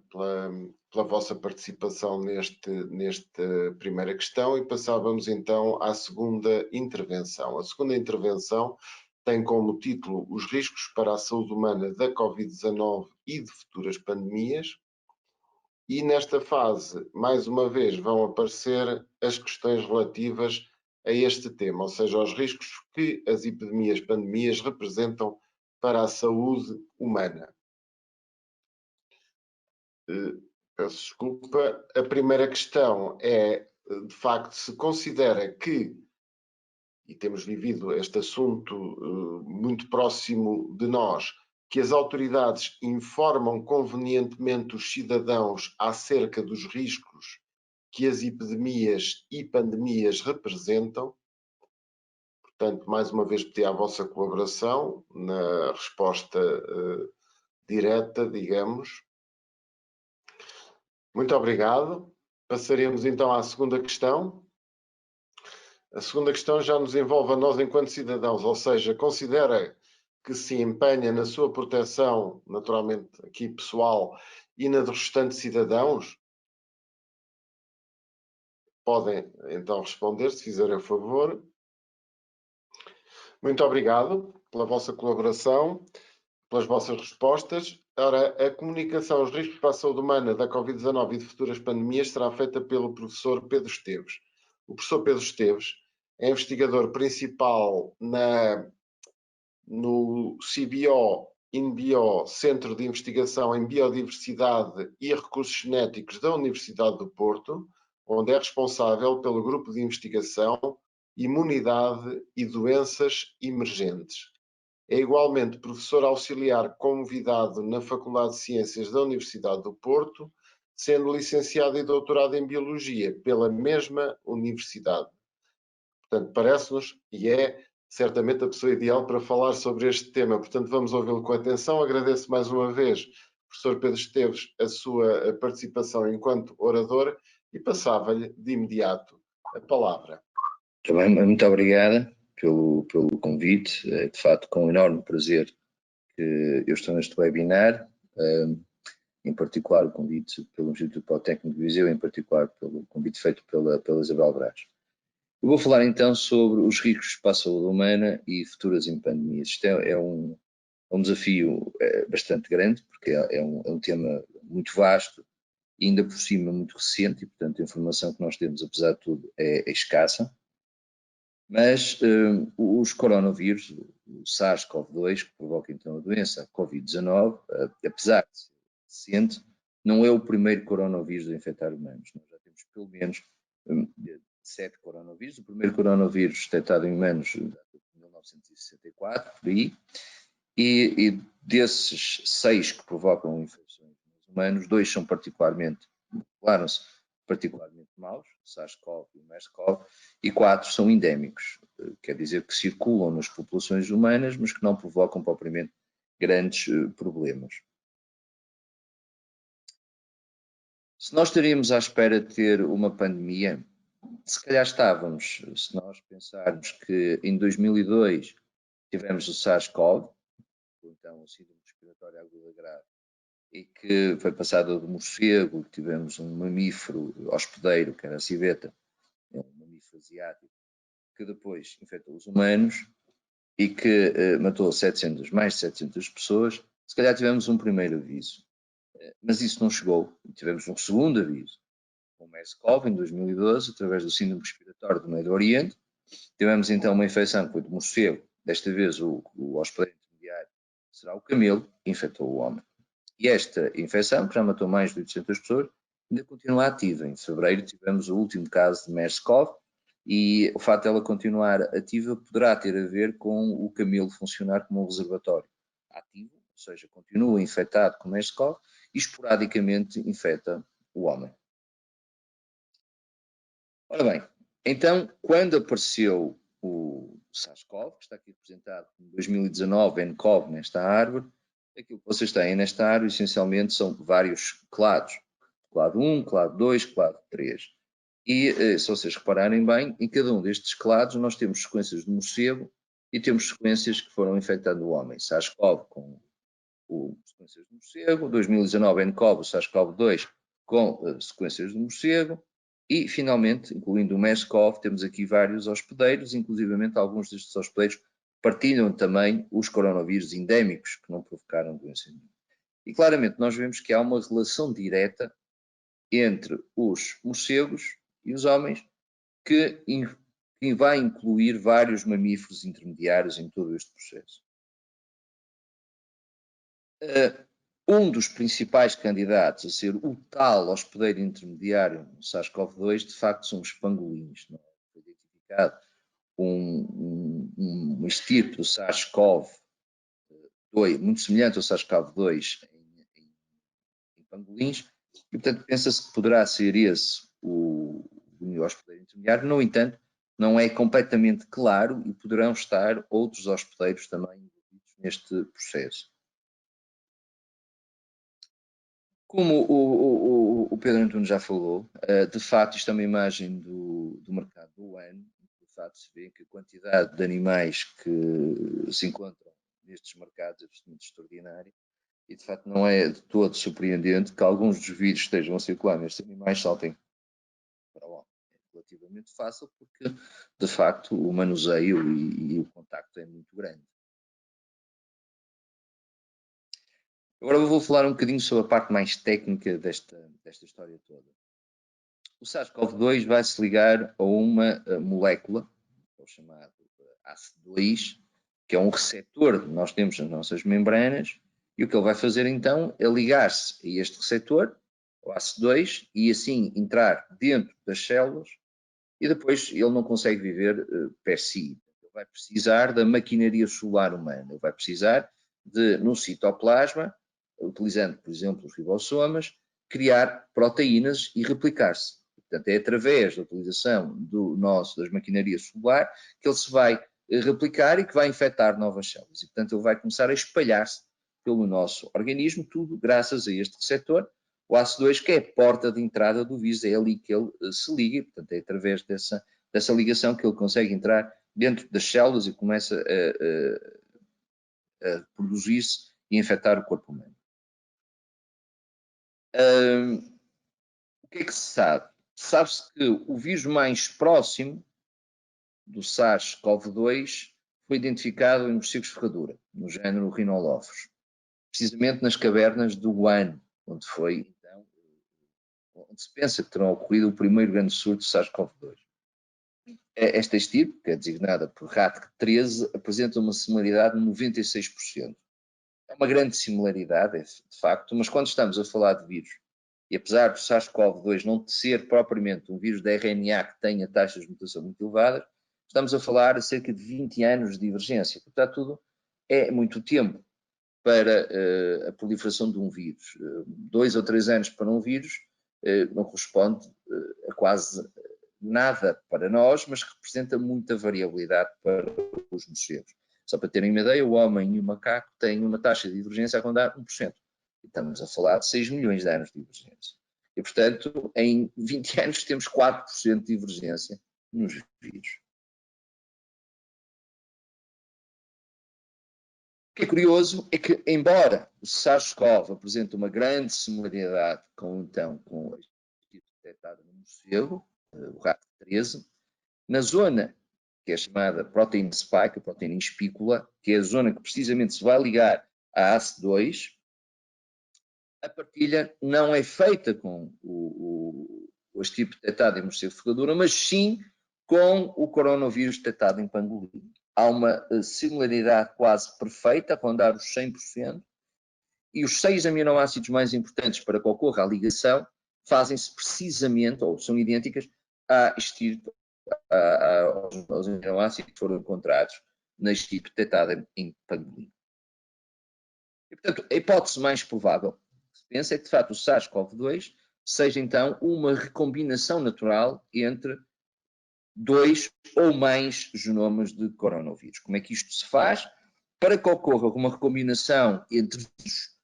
vossa participação nesta primeira questão e passávamos então à segunda intervenção. A segunda intervenção tem como título os riscos para a saúde humana da Covid-19 e de futuras pandemias. E nesta fase, mais uma vez, vão aparecer as questões relativas a este tema, ou seja, aos riscos que as epidemias, pandemias representam para a saúde humana. Peço desculpa. A primeira questão é, de facto, se considera que, e temos vivido este assunto muito próximo de nós, que as autoridades informam convenientemente os cidadãos acerca dos riscos que as epidemias e pandemias representam. Portanto, mais uma vez pedi à vossa colaboração na resposta direta, digamos. Muito obrigado. Passaremos então à segunda questão. A segunda questão já nos envolve a nós enquanto cidadãos, ou seja, considera que se empenha na sua proteção, naturalmente aqui pessoal, e na dos restantes cidadãos? Podem então responder, se fizerem o favor. Muito obrigado pela vossa colaboração, pelas vossas respostas. Ora, a comunicação aos riscos para a saúde humana da Covid-19 e de futuras pandemias será feita pelo professor Pedro Esteves. O professor Pedro Esteves é investigador principal no CBO INBio, Centro de Investigação em Biodiversidade e Recursos Genéticos da Universidade do Porto, onde é responsável pelo grupo de investigação Imunidade e Doenças Emergentes. É igualmente professor auxiliar convidado na Faculdade de Ciências da Universidade do Porto, sendo licenciado e doutorado em Biologia pela mesma universidade. Portanto, parece-nos e é certamente a pessoa ideal para falar sobre este tema. Portanto, vamos ouvi-lo com atenção. Agradeço mais uma vez, professor Pedro Esteves, a sua participação enquanto orador e passava-lhe de imediato a palavra. Também, muito obrigada pelo convite. É de facto com enorme prazer que eu estou neste webinar, em particular o convite pelo Instituto Politécnico de Viseu, em particular pelo convite feito pela Isabel Braz. Eu vou falar então sobre os riscos para a saúde humana e futuras pandemias. Isto é um desafio bastante grande, porque é um tema muito vasto e ainda por cima muito recente, e portanto a informação que nós temos, apesar de tudo, é escassa. Mas os coronavírus, o SARS-CoV-2, que provoca então a doença, a Covid-19, apesar de ser recente, não é o primeiro coronavírus a infectar humanos. Nós já temos pelo menos 7 coronavírus. O primeiro coronavírus detectado em humanos em 1964, por aí, e desses 6 que provocam infecções nos humanos, 2 são declaram-se particularmente maus, SARS-CoV e MERS-CoV, e 4 são endémicos, quer dizer que circulam nas populações humanas, mas que não provocam propriamente grandes problemas. Se nós estaríamos à espera de ter uma pandemia, se calhar estávamos, se nós pensarmos que em 2002 tivemos o SARS-CoV, então o síndrome respiratório aguda grave, e que foi passado do morcego, tivemos um mamífero hospedeiro, que era a civeta, um mamífero asiático, que depois infectou os humanos e que matou mais de 700 pessoas. Se calhar tivemos um primeiro aviso, mas isso não chegou. Tivemos um segundo aviso, com o MERS-CoV em 2012, através do síndrome respiratório do Médio Oriente. Tivemos então uma infecção que foi do morcego, desta vez o hospedeiro intermediário será o camelo, que infectou o homem. E esta infecção, que já matou mais de 800 pessoas, ainda continua ativa. Em fevereiro tivemos o último caso de MERS-CoV e o facto de ela continuar ativa poderá ter a ver com o camelo funcionar como um reservatório ativo, ou seja, continua infectado com MERS-CoV e esporadicamente infecta o homem. Ora bem, então, quando apareceu o SARS-CoV, que está aqui representado em 2019, nCoV nesta árvore, aquilo que vocês têm nesta árvore, essencialmente, são vários clados. Clado 1, clado 2, clado 3. E, se vocês repararem bem, em cada um destes clados nós temos sequências de morcego e temos sequências que foram infectando o homem. SARS-CoV com sequências de morcego, 2019, nCoV, o SARS-CoV-2 com sequências de morcego, e, finalmente, incluindo o MERS-CoV, temos aqui vários hospedeiros, inclusivamente alguns destes hospedeiros partilham também os coronavírus endémicos, que não provocaram doença nenhuma. E claramente nós vemos que há uma relação direta entre os morcegos e os homens, que vai incluir vários mamíferos intermediários em todo este processo. Um dos principais candidatos a ser o tal hospedeiro intermediário no SARS-CoV-2, de facto, são os pangolins. Não é? Foi identificado uma estirpe do SARS-CoV-2, muito semelhante ao SARS-CoV-2 em pangolins, e, portanto, pensa-se que poderá ser esse o hospedeiro intermediário. No entanto, não é completamente claro e poderão estar outros hospedeiros também envolvidos neste processo. Como o Pedro Antunes já falou, de facto isto é uma imagem do mercado do ano, de facto se vê que a quantidade de animais que se encontram nestes mercados absolutamente extraordinário. E, de facto, não é de todo surpreendente que alguns dos vírus que estejam a circular nestes animais saltem para o homem. É relativamente fácil porque, de facto, o manuseio e o contacto é muito grande. Agora eu vou falar um bocadinho sobre a parte mais técnica desta história toda. O SARS-CoV-2 vai se ligar a uma molécula, o chamado ACE2, que é um receptor que nós temos nas nossas membranas, e o que ele vai fazer então é ligar-se a este receptor, o ACE2, e assim entrar dentro das células, e depois ele não consegue viver per si. Ele vai precisar da maquinaria celular humana, ele vai precisar de, no citoplasma, utilizando, por exemplo, os ribossomas, criar proteínas e replicar-se. Portanto, é através da utilização das maquinarias celular que ele se vai replicar e que vai infectar novas células. E, portanto, ele vai começar a espalhar-se pelo nosso organismo, tudo graças a este receptor, o ACE2, que é a porta de entrada do vírus, é ali que ele se liga, e, portanto, é através dessa ligação que ele consegue entrar dentro das células e começa a produzir-se e infectar o corpo humano. O que é que se sabe? Sabe-se que o vírus mais próximo do SARS-CoV-2 foi identificado em morcegos de ferradura, no género Rhinolophus, precisamente nas cavernas do Wuhan, onde se pensa que terá ocorrido o primeiro grande surto de SARS-CoV-2. Esta estirpe, que é designada por RAT13, apresenta uma similaridade de 96%. É uma grande similaridade, de facto, mas quando estamos a falar de vírus, e apesar do SARS-CoV-2 não ser propriamente um vírus de RNA que tenha taxas de mutação muito elevadas, estamos a falar de cerca de 20 anos de divergência. Portanto, tudo é muito tempo para a proliferação de um vírus. 2 ou 3 anos para um vírus não corresponde a quase nada para nós, mas representa muita variabilidade para os morcegos. Só para terem uma ideia, o homem e o macaco têm uma taxa de divergência a rondar 1%. E estamos a falar de 6 milhões de anos de divergência. E, portanto, em 20 anos temos 4% de divergência nos vírus. O que é curioso é que, embora o SARS-CoV apresente uma grande similaridade com o tipo detectado no morcego, o RAT13, na zona que é chamada proteína spike, a proteína em espícula, que é a zona que precisamente se vai ligar à ACE2, a partilha não é feita com o tipo detectado em morcego de ferradura, mas sim com o coronavírus detectado em pangolim. Há uma similaridade quase perfeita, a rondar os 100%, e os 6 aminoácidos mais importantes para que ocorra a ligação fazem-se precisamente, ou são idênticas, aos aminoácidos que foram encontrados na estirpe detectada em pangolim. E, portanto, a hipótese mais provável que se pensa é que, de facto, o SARS-CoV-2 seja, então, uma recombinação natural entre 2 ou mais genomas de coronavírus. Como é que isto se faz? Para que ocorra uma recombinação entre vírus,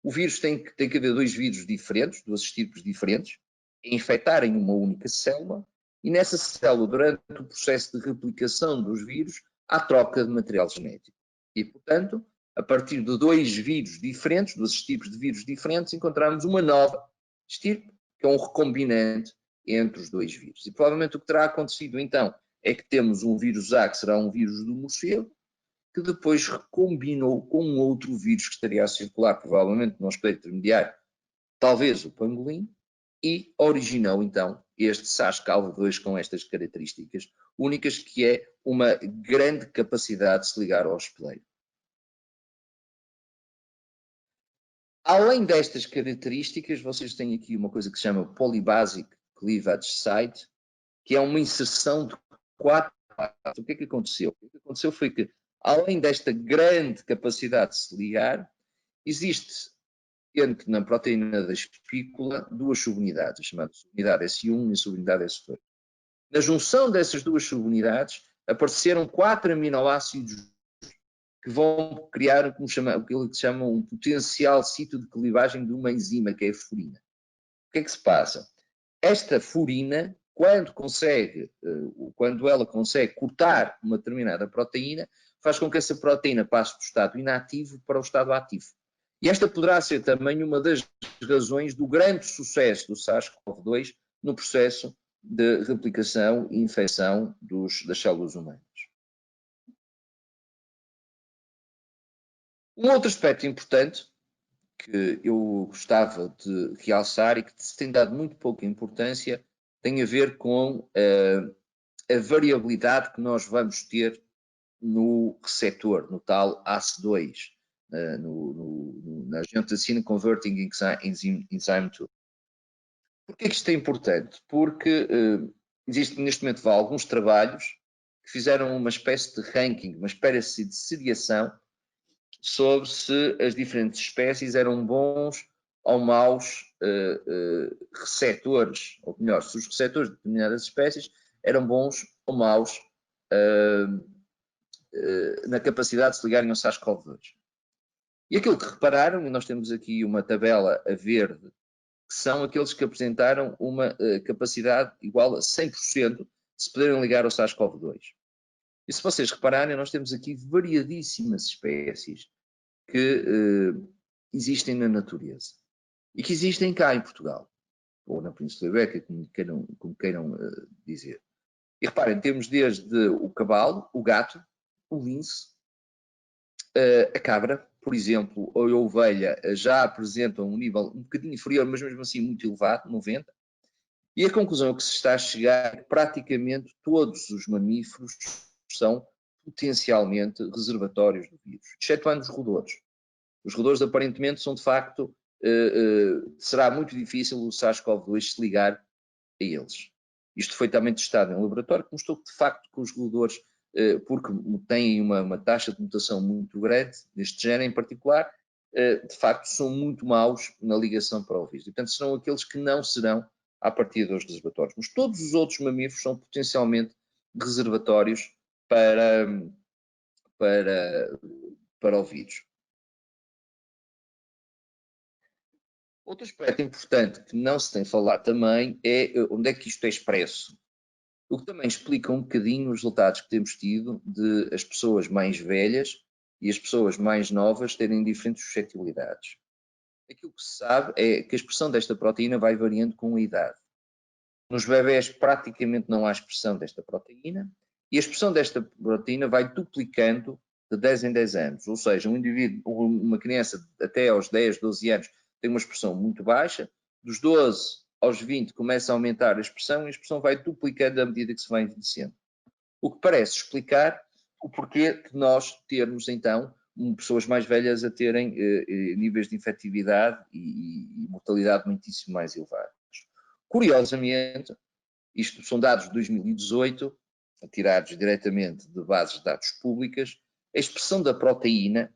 o vírus tem que haver 2 vírus diferentes, 2 estirpes diferentes, infectarem uma única célula, e nessa célula, durante o processo de replicação dos vírus, há troca de material genético. E, portanto, a partir de 2 vírus diferentes, 2 estirpes de vírus diferentes, encontramos uma nova estirpe, que é um recombinante entre os 2 vírus. E provavelmente o que terá acontecido, então, é que temos um vírus A, que será um vírus do morcego, que depois recombinou com um outro vírus que estaria a circular, provavelmente no hospedeiro intermediário, talvez o pangolim, e originou então este SARS-CoV-2 com estas características únicas, que é uma grande capacidade de se ligar ao hospedeiro. Além destas características, vocês têm aqui uma coisa que se chama Polybasic Cleavage Site, que é uma inserção de 4 bases. O que é que aconteceu? O que aconteceu foi que, além desta grande capacidade de se ligar, existe na proteína da espícula 2 subunidades, chamadas subunidade S1 e subunidade S2. Na junção dessas 2 subunidades, apareceram 4 aminoácidos que vão criar o que se chama um potencial sítio de clivagem de uma enzima, que é a furina. O que é que se passa? Esta furina, quando ela consegue cortar uma determinada proteína, faz com que essa proteína passe do estado inativo para o estado ativo. E esta poderá ser também uma das razões do grande sucesso do SARS-CoV-2 no processo de replicação e infecção das células humanas. Um outro aspecto importante que eu gostava de realçar e que se tem dado muito pouca importância tem a ver com a variabilidade que nós vamos ter no receptor, no tal ACE2, na Angiotensina Converting Enzyme 2. Porquê que isto é importante? Porque existem neste momento alguns trabalhos que fizeram uma espécie de ranking, uma espécie de seriação sobre se as diferentes espécies eram bons ou maus receptores, ou melhor, se os receptores de determinadas espécies eram bons ou maus na capacidade de se ligarem ao SARS-CoV-2. E aquilo que repararam, e nós temos aqui uma tabela a verde, que são aqueles que apresentaram uma capacidade igual a 100% de se poderem ligar ao SARS-CoV-2. E se vocês repararem, nós temos aqui variadíssimas espécies que existem na natureza e que existem cá em Portugal, ou na Península Ibérica, como queiram dizer. E reparem, temos desde o cavalo, o gato, o lince, a cabra, por exemplo, ou a ovelha, já apresentam um nível um bocadinho inferior, mas mesmo assim muito elevado, 90. E a conclusão que se está a chegar é que praticamente todos os mamíferos são potencialmente reservatórios do vírus, excetuando os roedores. Os roedores aparentemente são de facto, será muito difícil o SARS-CoV-2 se ligar a eles. Isto foi também testado em laboratório, que mostrou que de facto que os roedores, porque têm uma taxa de mutação muito grande, neste género em particular, de facto são muito maus na ligação para o vírus. E, portanto, serão aqueles que não serão a partir dos reservatórios. Mas todos os outros mamíferos são potencialmente reservatórios para o vírus. Outro aspecto importante que não se tem falado também é onde é que isto é expresso. O que também explica um bocadinho os resultados que temos tido de as pessoas mais velhas e as pessoas mais novas terem diferentes suscetibilidades. Aquilo que se sabe é que a expressão desta proteína vai variando com a idade. Nos bebés praticamente não há expressão desta proteína e a expressão desta proteína vai duplicando de 10 em 10 anos. Ou seja, um indivíduo, uma criança até aos 10, 12 anos tem uma expressão muito baixa, dos 12 aos 20 começa a aumentar a expressão e a expressão vai duplicando à medida que se vai envelhecendo. O que parece explicar o porquê de nós termos então pessoas mais velhas a terem níveis de infectividade e mortalidade muitíssimo mais elevados. Curiosamente, isto são dados de 2018, tirados diretamente de bases de dados públicas, a expressão da proteína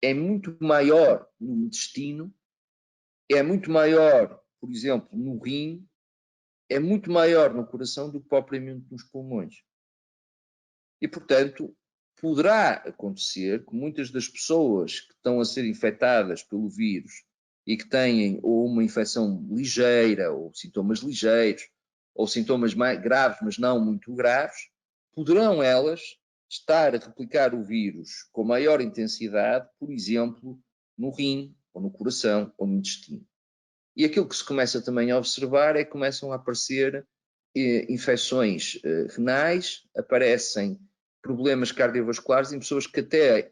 é muito maior no intestino, é muito maior, por exemplo, no rim, é muito maior no coração do que propriamente nos pulmões. E, portanto, poderá acontecer que muitas das pessoas que estão a ser infectadas pelo vírus e que têm ou uma infecção ligeira, ou sintomas ligeiros, ou sintomas mais graves, mas não muito graves, poderão elas estar a replicar o vírus com maior intensidade, por exemplo, no rim, ou no coração, ou no intestino. E aquilo que se começa também a observar é que começam a aparecer infecções renais, aparecem problemas cardiovasculares em pessoas que até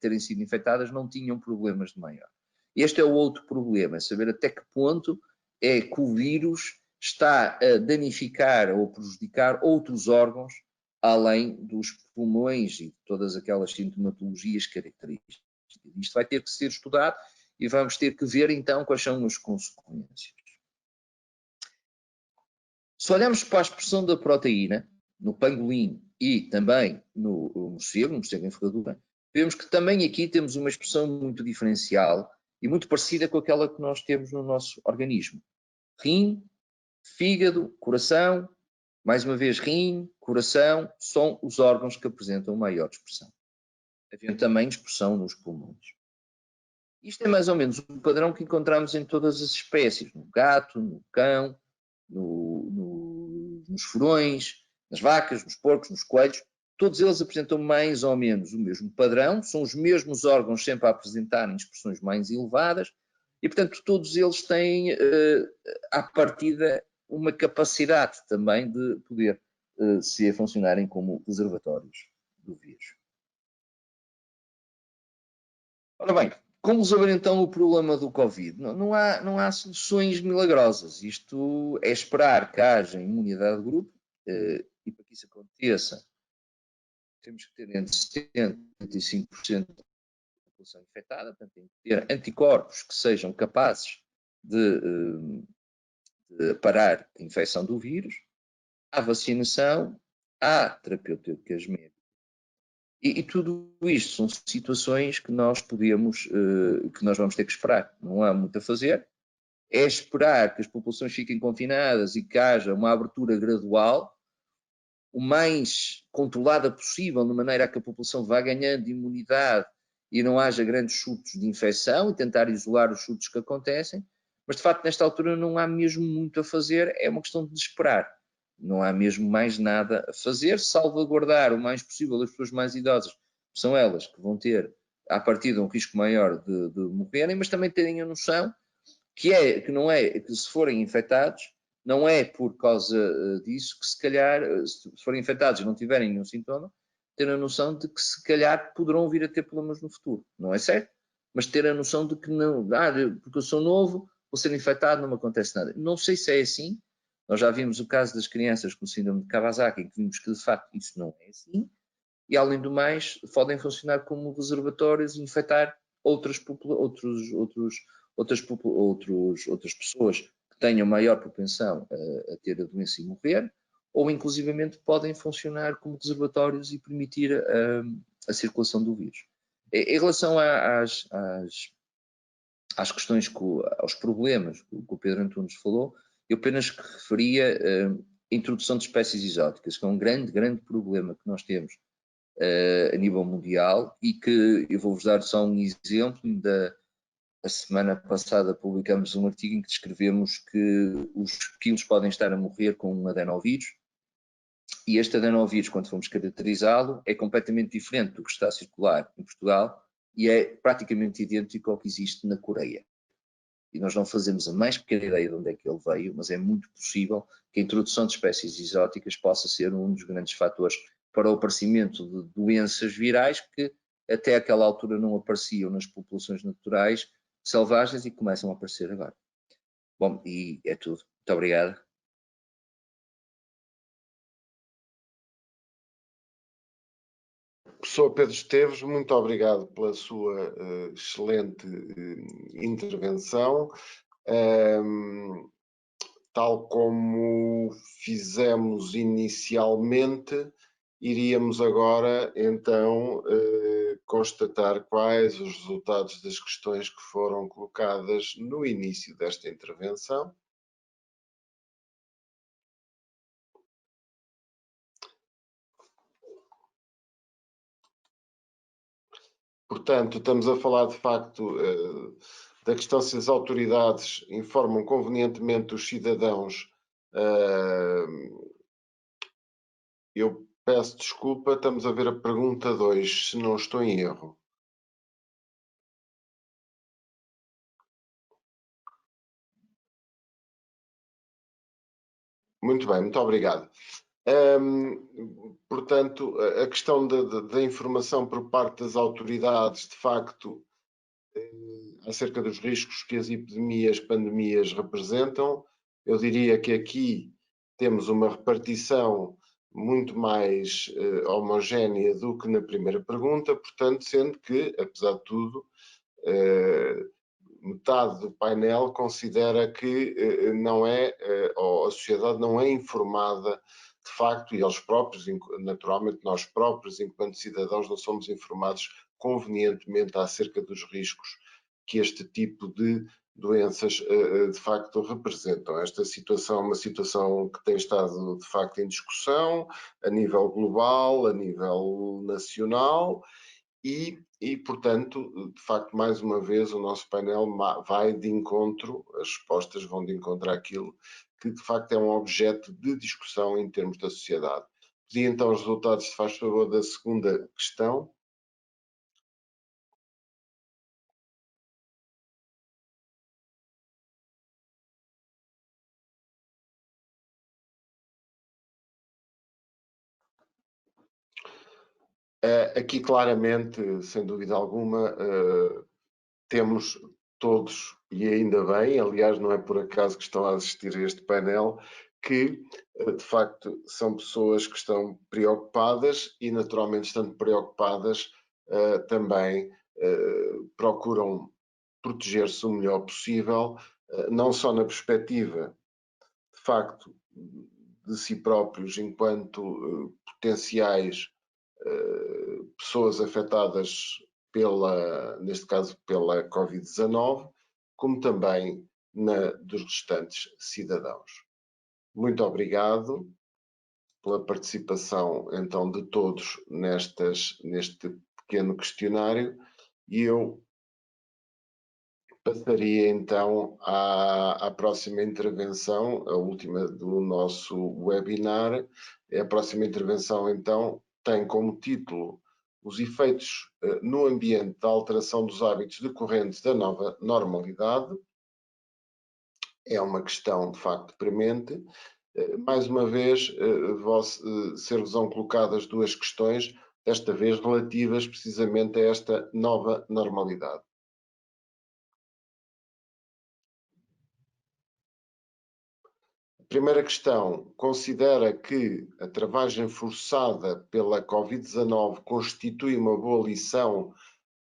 terem sido infectadas não tinham problemas de maior. Este é o outro problema, saber até que ponto é que o vírus está a danificar ou prejudicar outros órgãos além dos pulmões e de todas aquelas sintomatologias características. Isto vai ter que ser estudado e vamos ter que ver então quais são as consequências. Se olharmos para a expressão da proteína no pangolim e também no morcego envergadura, vemos que também aqui temos uma expressão muito diferencial e muito parecida com aquela que nós temos no nosso organismo. Rim, fígado, coração, mais uma vez rim, coração, são os órgãos que apresentam maior expressão. Havendo também expressão nos pulmões. Isto é mais ou menos um padrão que encontramos em todas as espécies, no gato, no cão, nos furões, nas vacas, nos porcos, nos coelhos. todos eles apresentam mais ou menos o mesmo padrão, são os mesmos órgãos sempre a apresentarem expressões mais elevadas e, portanto, todos eles têm, à partida, uma capacidade também de poder se funcionarem como reservatórios do vírus. Ora bem, como resolver então o problema do Covid? Não há soluções milagrosas. Isto é esperar que haja imunidade de grupo e para que isso aconteça temos que ter entre 70% e 75% da população infectada, portanto tem que ter anticorpos que sejam capazes de parar a infecção do vírus. Há vacinação, há terapêuticas médicas. E tudo isto são situações que nós que nós vamos ter que esperar. Não há muito a fazer. É esperar que as populações fiquem confinadas e que haja uma abertura gradual, o mais controlada possível, de maneira a que a população vá ganhando imunidade e não haja grandes surtos de infecção, e tentar isolar os surtos que acontecem. Mas, de facto, nesta altura não há mesmo muito a fazer, é uma questão de esperar. Não há mesmo mais nada a fazer, salvaguardar o mais possível as pessoas mais idosas, são elas que vão ter, à partida, um risco maior de morrerem, mas também terem a noção que não é, que se forem infectados, não é por causa disso que se calhar, se forem infectados e não tiverem nenhum sintoma, ter a noção de que se calhar poderão vir a ter problemas no futuro. Não é certo? Mas ter a noção de que não, porque eu sou novo, vou ser infectado, não me acontece nada. Não sei se é assim. Nós já vimos o caso das crianças com síndrome de Kawasaki, em que vimos que de facto isso não é assim. E além do mais, podem funcionar como reservatórios e infectar outras pessoas que tenham maior propensão a ter a doença e morrer, ou inclusivamente podem funcionar como reservatórios e permitir a circulação do vírus. Em relação às questões, aos problemas que o Pedro Antunes falou, eu apenas referia a introdução de espécies exóticas, que é um grande problema que nós temos a nível mundial e que eu vou-vos dar só um exemplo. A semana passada publicamos um artigo em que descrevemos que os quilos podem estar a morrer com um adenovírus e este adenovírus, quando formos caracterizá-lo, é completamente diferente do que está a circular em Portugal e é praticamente idêntico ao que existe na Coreia. E nós não fazemos a mais pequena ideia de onde é que ele veio, mas é muito possível que a introdução de espécies exóticas possa ser um dos grandes fatores para o aparecimento de doenças virais que até aquela altura não apareciam nas populações naturais selvagens e começam a aparecer agora. Bom, e é tudo. Muito obrigado. Professor Pedro Esteves, muito obrigado pela sua excelente intervenção. Tal como fizemos inicialmente, iríamos agora então constatar quais os resultados das questões que foram colocadas no início desta intervenção. Portanto, estamos a falar de facto da questão se as autoridades informam convenientemente os cidadãos. Eu peço desculpa, estamos a ver a pergunta 2, se não estou em erro. Muito bem, muito obrigado. Portanto, a questão da informação por parte das autoridades, de facto, acerca dos riscos que as epidemias, pandemias representam, eu diria que aqui temos uma repartição muito mais homogénea do que na primeira pergunta, portanto, sendo que, apesar de tudo, metade do painel considera que não é, ou a sociedade não é informada de facto, e eles próprios, naturalmente nós próprios, enquanto cidadãos, não somos informados convenientemente acerca dos riscos que este tipo de doenças de facto representam. Esta situação é uma situação que tem estado de facto em discussão a nível global, a nível nacional, e, portanto, de facto, mais uma vez, o nosso painel vai de encontro, as respostas vão de encontro àquilo que, de facto, é um objeto de discussão em termos da sociedade. Pedi então os resultados, se faz favor, da segunda questão. Aqui claramente, sem dúvida alguma, temos todos, e ainda bem, aliás, não é por acaso que estão a assistir a este painel, que de facto são pessoas que estão preocupadas e naturalmente estando preocupadas também procuram proteger-se o melhor possível, não só na perspectiva de facto de si próprios enquanto potenciais pessoas afetadas neste caso pela Covid-19, como também dos restantes cidadãos. Muito obrigado pela participação então de todos neste pequeno questionário e eu passaria então à próxima intervenção, a última do nosso webinar. A próxima intervenção então tem como título os efeitos no ambiente da alteração dos hábitos decorrentes da nova normalidade. É uma questão de facto premente. Mais uma vez, ser-vos-ão colocadas duas questões, desta vez relativas precisamente a esta nova normalidade. Primeira questão, considera que a travagem forçada pela Covid-19 constitui uma boa lição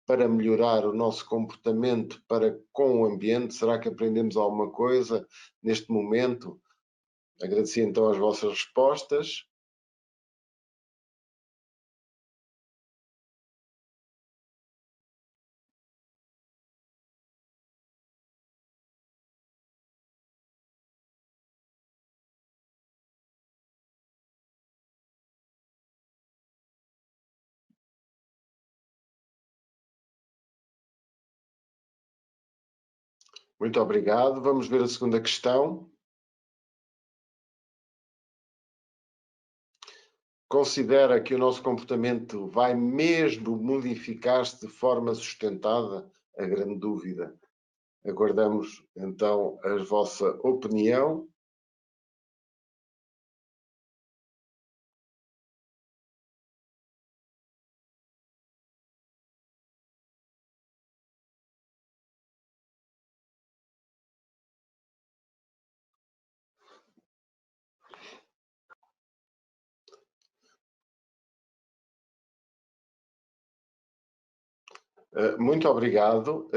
para melhorar o nosso comportamento para com o ambiente? Será que aprendemos alguma coisa neste momento? Agradecia então as vossas respostas. Muito obrigado. Vamos ver a segunda questão. Considera que o nosso comportamento vai mesmo modificar-se de forma sustentada? A grande dúvida. Aguardamos então a vossa opinião. Muito obrigado.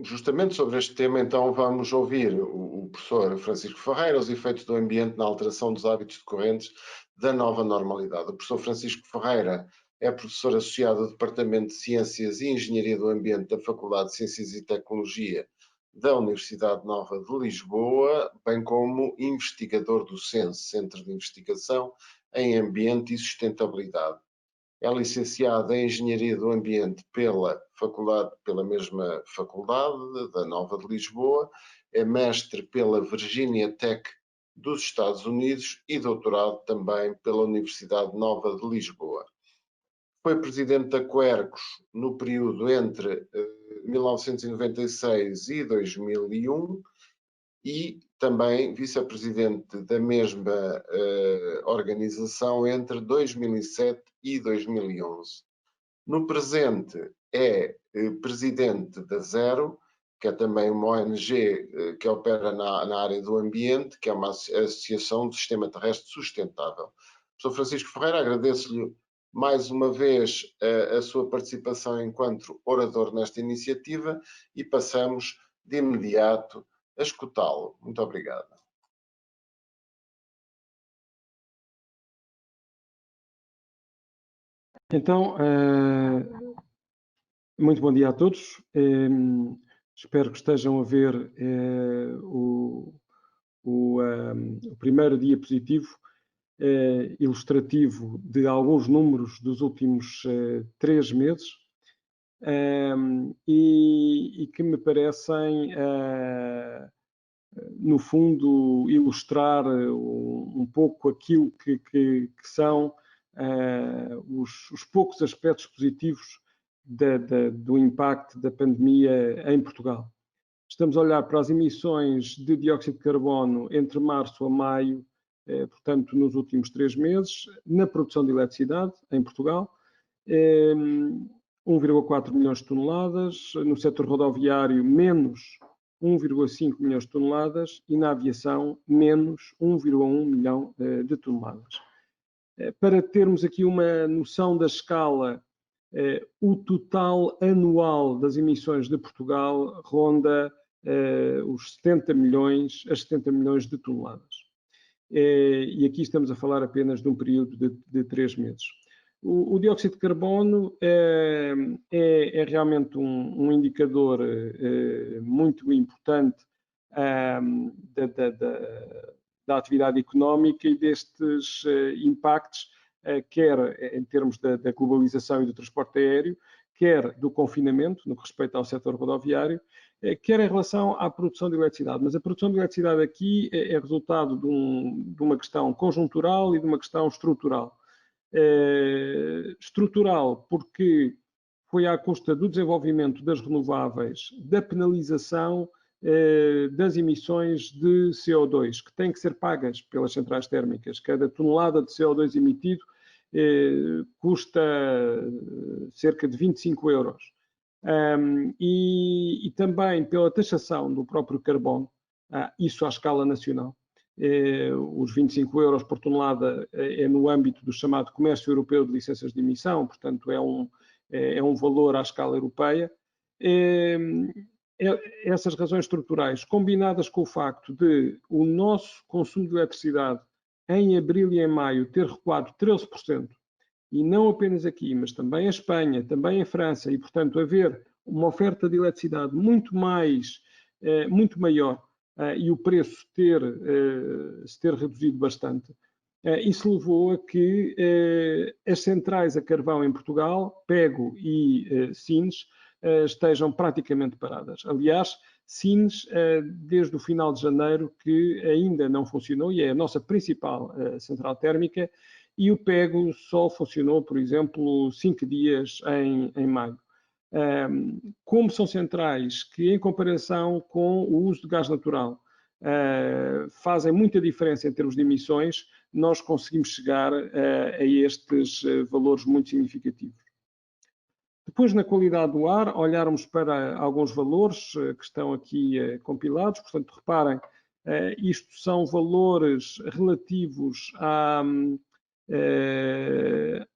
Justamente sobre este tema, então, vamos ouvir o professor Francisco Ferreira, os efeitos do ambiente na alteração dos hábitos decorrentes da nova normalidade. O professor Francisco Ferreira é professor associado do Departamento de Ciências e Engenharia do Ambiente da Faculdade de Ciências e Tecnologia da Universidade Nova de Lisboa, bem como investigador do CENSE, Centro de Investigação em Ambiente e Sustentabilidade. É licenciado em Engenharia do Ambiente pela mesma faculdade da Nova de Lisboa, é mestre pela Virginia Tech dos Estados Unidos e doutorado também pela Universidade Nova de Lisboa. Foi presidente da Quercus no período entre 1996 e 2001 e também vice-presidente da mesma organização entre 2007 e 2011. No presente é presidente da Zero, que é também uma ONG que opera na área do ambiente, que é uma associação do Sistema Terrestre Sustentável. Professor Francisco Ferreira, agradeço-lhe mais uma vez a sua participação enquanto orador nesta iniciativa e passamos de imediato a escutá-lo. Muito obrigado. Então, muito bom dia a todos. Espero que estejam a ver o primeiro diapositivo ilustrativo de alguns números dos últimos 3 meses e que me parecem no fundo, ilustrar um pouco aquilo que são os poucos aspectos positivos do impacto da pandemia em Portugal. Estamos a olhar para as emissões de dióxido de carbono entre março a maio, portanto, nos últimos 3 meses, na produção de eletricidade em Portugal, 1,4 milhões de toneladas, no setor rodoviário, menos 1,5 milhões de toneladas e na aviação, menos 1,1 milhão de toneladas. Para termos aqui uma noção da escala, o total anual das emissões de Portugal ronda os 70 milhões de toneladas. E aqui estamos a falar apenas de um período de 3 meses. O dióxido de carbono é realmente um indicador muito importante da atividade económica e destes impactos, quer em termos da globalização e do transporte aéreo, quer do confinamento, no que respeita ao setor rodoviário, quer em relação à produção de eletricidade. Mas a produção de eletricidade aqui é resultado de uma questão conjuntural e de uma questão estrutural. Estrutural porque foi à custa do desenvolvimento das renováveis, da penalização das emissões de CO2, que têm que ser pagas pelas centrais térmicas. Cada tonelada de CO2 emitido custa cerca de 25 euros. E também pela taxação do próprio carbono, isso à escala nacional. Os 25 euros por tonelada é no âmbito do chamado Comércio Europeu de Licenças de Emissão, portanto é um valor à escala europeia. Essas razões estruturais, combinadas com o facto de o nosso consumo de eletricidade em abril e em maio ter recuado 13%, e não apenas aqui, mas também em Espanha, também em França, e portanto haver uma oferta de eletricidade muito maior, e o preço se ter reduzido bastante, isso levou a que as centrais a carvão em Portugal, Pego e Sines, estejam praticamente paradas. Aliás, Sines, desde o final de janeiro, que ainda não funcionou, e é a nossa principal central térmica, e o Pego só funcionou, por exemplo, 5 dias em maio. Como são centrais que, em comparação com o uso de gás natural, fazem muita diferença em termos de emissões, nós conseguimos chegar a estes valores muito significativos. Depois, na qualidade do ar, olharmos para alguns valores que estão aqui compilados. Portanto, reparem, isto são valores relativos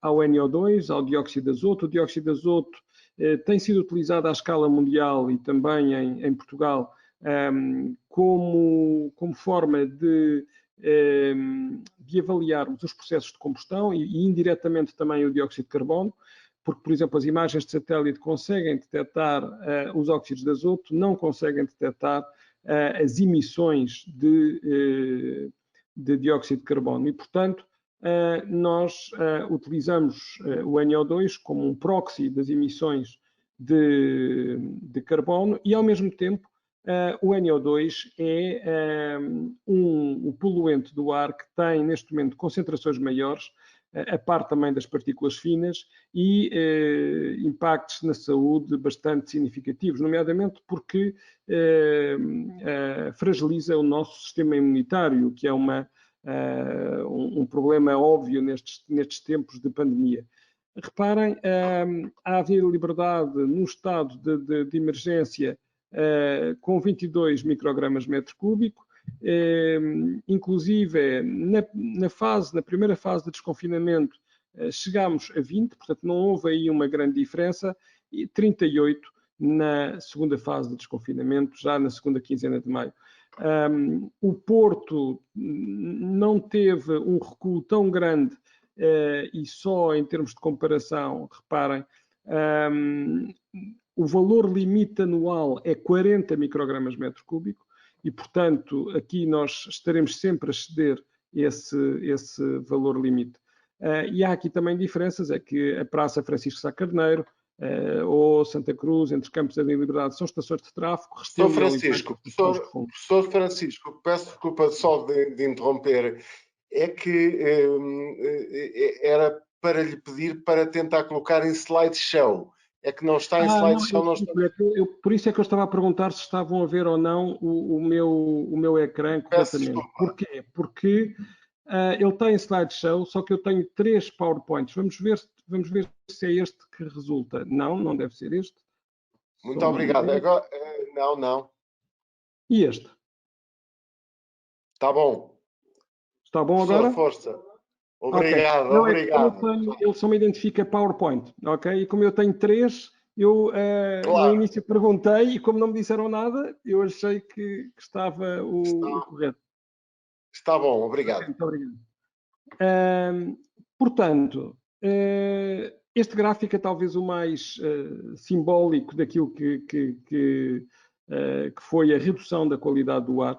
ao NO2, ao dióxido de azoto. O dióxido de azoto tem sido utilizado à escala mundial e também em Portugal como forma de avaliarmos os processos de combustão e indiretamente também o dióxido de carbono, porque, por exemplo, as imagens de satélite conseguem detectar os óxidos de azoto, não conseguem detectar as emissões de dióxido de carbono. E, portanto, nós utilizamos o NO2 como um proxy das emissões de carbono e, ao mesmo tempo, o NO2 é o poluente do ar que tem, neste momento, concentrações maiores, a par também das partículas finas e impactos na saúde bastante significativos, nomeadamente porque fragiliza o nosso sistema imunitário, que é um problema óbvio nestes tempos de pandemia. Reparem, há haver liberdade no estado de emergência com 22 microgramas metro cúbico, inclusive na primeira fase de desconfinamento chegámos a 20, portanto não houve aí uma grande diferença, e 38 na segunda fase de desconfinamento, já na segunda quinzena de maio. O Porto não teve um recuo tão grande e só em termos de comparação, reparem, o valor limite anual é 40 microgramas metro cúbico e, portanto, aqui nós estaremos sempre a exceder esse valor limite. E há aqui também diferenças, é que a Praça Francisco Sá Carneiro, ou Santa Cruz, entre Campos e Liberdade, são estações de tráfego. Professor Francisco, professor Francisco, peço desculpa só de interromper, é que era para lhe pedir para tentar colocar em slideshow. É que não está em slideshow. Por isso é que eu estava a perguntar se estavam a ver ou não o meu ecrã corretamente. Porquê? Porque ele está em slideshow, só que eu tenho 3 PowerPoints. Vamos ver se é este que resulta. Não deve ser este. Muito obrigado. Agora, não. E este? Está bom. Está bom agora? Força. Obrigado, okay. obrigado. Ele só me identifica PowerPoint, ok? E como eu tenho 3, eu no início perguntei e como não me disseram nada, eu achei que estava o correto. Está bom, obrigado. Muito obrigado. Portanto, este gráfico é talvez o mais simbólico daquilo que foi a redução da qualidade do ar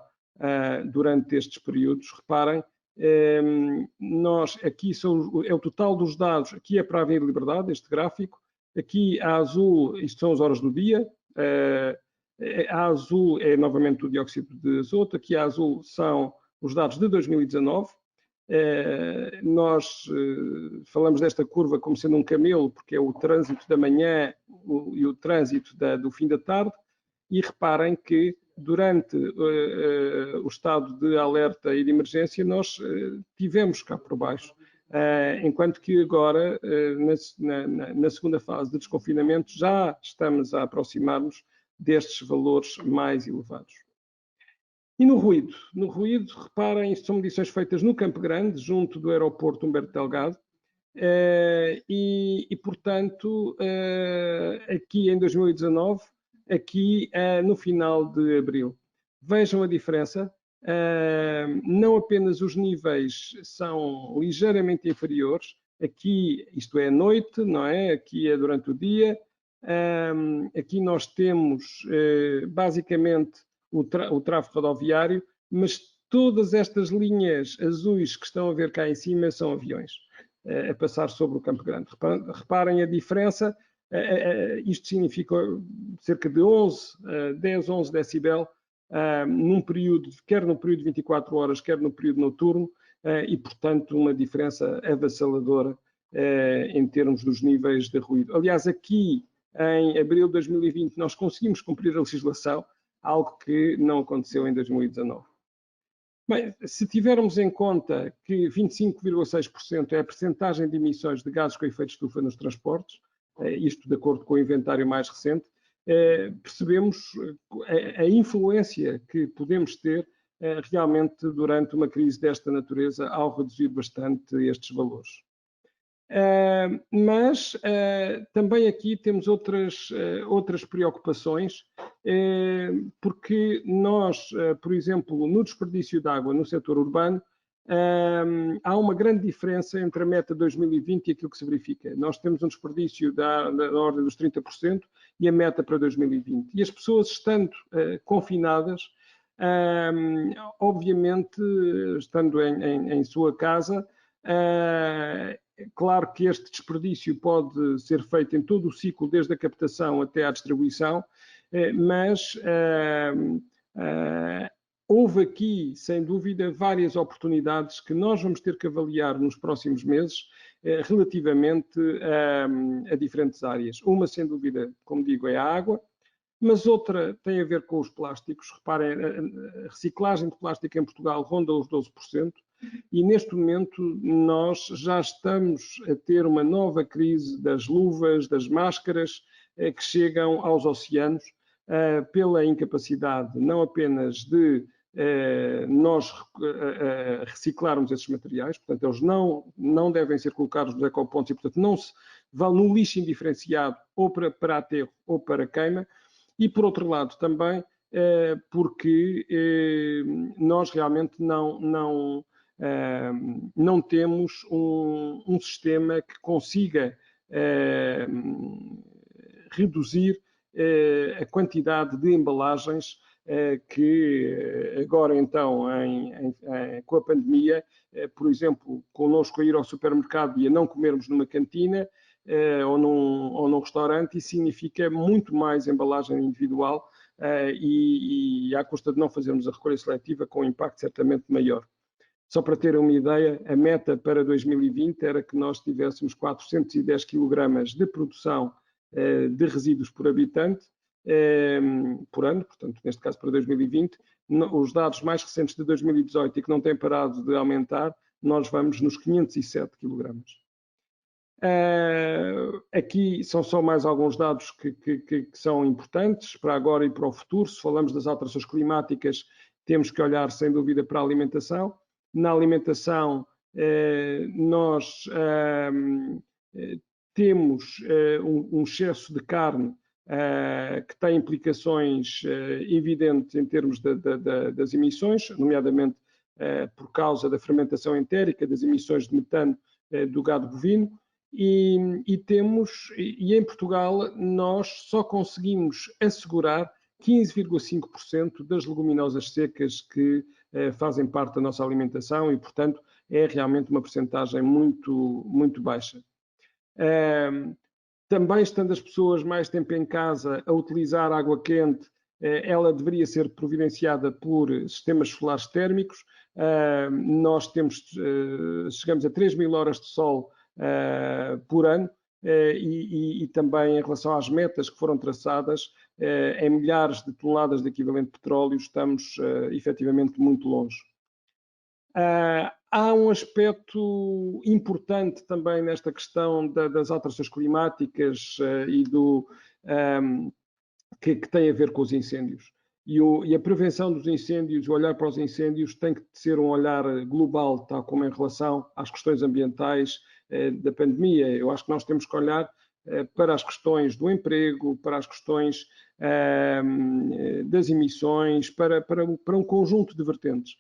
durante estes períodos. Reparem, nós aqui é o total dos dados, aqui é para a Avenida Liberdade, este gráfico, aqui a azul, isto são as horas do dia, a azul é novamente o dióxido de azoto, aqui a azul são os dados de 2019, nós falamos desta curva como sendo um camelo, porque é o trânsito da manhã e o trânsito do fim da tarde, e reparem que durante o estado de alerta e de emergência nós tivemos cá por baixo, enquanto que agora, na segunda fase de desconfinamento, já estamos a aproximar-nos destes valores mais elevados. E no ruído? No ruído, reparem, isto são medições feitas no Campo Grande, junto do aeroporto Humberto Delgado, portanto, aqui em 2019, aqui no final de abril. Vejam a diferença, não apenas os níveis são ligeiramente inferiores, aqui isto é à noite, não é? Aqui é durante o dia, aqui nós temos basicamente o tráfego rodoviário, mas todas estas linhas azuis que estão a ver cá em cima são aviões a passar sobre o Campo Grande. Reparem a diferença, isto significa cerca de 10, 11 decibel num período, quer no período de 24 horas, quer no período noturno, e, portanto, uma diferença avassaladora em termos dos níveis de ruído. Aliás, aqui, em abril de 2020, nós conseguimos cumprir a legislação, algo que não aconteceu em 2019. Bem, se tivermos em conta que 25,6% é a percentagem de emissões de gases com efeito de estufa nos transportes, isto de acordo com o inventário mais recente, percebemos a influência que podemos ter realmente durante uma crise desta natureza ao reduzir bastante estes valores. Mas também aqui temos outras preocupações, porque nós, por exemplo, no desperdício de água no setor urbano, há uma grande diferença entre a meta 2020 e aquilo que se verifica. Nós temos um desperdício da ordem dos 30% e a meta para 2020. E as pessoas estando confinadas, obviamente, estando em sua casa, claro que este desperdício pode ser feito em todo o ciclo, desde a captação até à distribuição, mas houve aqui, sem dúvida, várias oportunidades que nós vamos ter que avaliar nos próximos meses relativamente a diferentes áreas. Uma, sem dúvida, como digo, é a água, mas outra tem a ver com os plásticos. Reparem, a reciclagem de plástico em Portugal ronda os 12%, e neste momento nós já estamos a ter uma nova crise das luvas, das máscaras que chegam aos oceanos pela incapacidade não apenas de nós reciclarmos esses materiais, portanto eles não devem ser colocados nos ecopontos e portanto não se vão no lixo indiferenciado ou para aterro ou para queima, e por outro lado também porque nós realmente não temos um sistema que consiga reduzir a quantidade de embalagens que agora então, com a pandemia, por exemplo, connosco a ir ao supermercado e a não comermos numa cantina, ou num restaurante, e significa muito mais embalagem individual e à custa de não fazermos a recolha seletiva, com um impacto certamente maior. Só para ter uma ideia, a meta para 2020 era que nós tivéssemos 410 kg de produção de resíduos por habitante por ano, portanto, neste caso para 2020. Os dados mais recentes de 2018 e que não têm parado de aumentar, nós vamos nos 507 kg. Aqui são só mais alguns dados que são importantes para agora e para o futuro. Se falamos das alterações climáticas, temos que olhar sem dúvida para a alimentação. Na alimentação, nós temos um excesso de carne que tem implicações evidentes em termos das emissões, nomeadamente por causa da fermentação entérica, das emissões de metano do gado bovino. E em Portugal nós só conseguimos assegurar 15,5% das leguminosas secas que fazem parte da nossa alimentação e, portanto, é realmente uma percentagem muito, muito baixa. Também estando as pessoas mais tempo em casa a utilizar água quente, ela deveria ser providenciada por sistemas solares térmicos. Nós chegamos a 3.000 horas de sol por ano e também em relação às metas que foram traçadas, em milhares de toneladas de equivalente de petróleo, estamos efetivamente muito longe. Há um aspecto importante também nesta questão das alterações climáticas que tem a ver com os incêndios. E a prevenção dos incêndios, o olhar para os incêndios, tem que ser um olhar global, tal como em relação às questões ambientais da pandemia. Eu acho que nós temos que olhar para as questões do emprego, para as questões das emissões, para um conjunto de vertentes.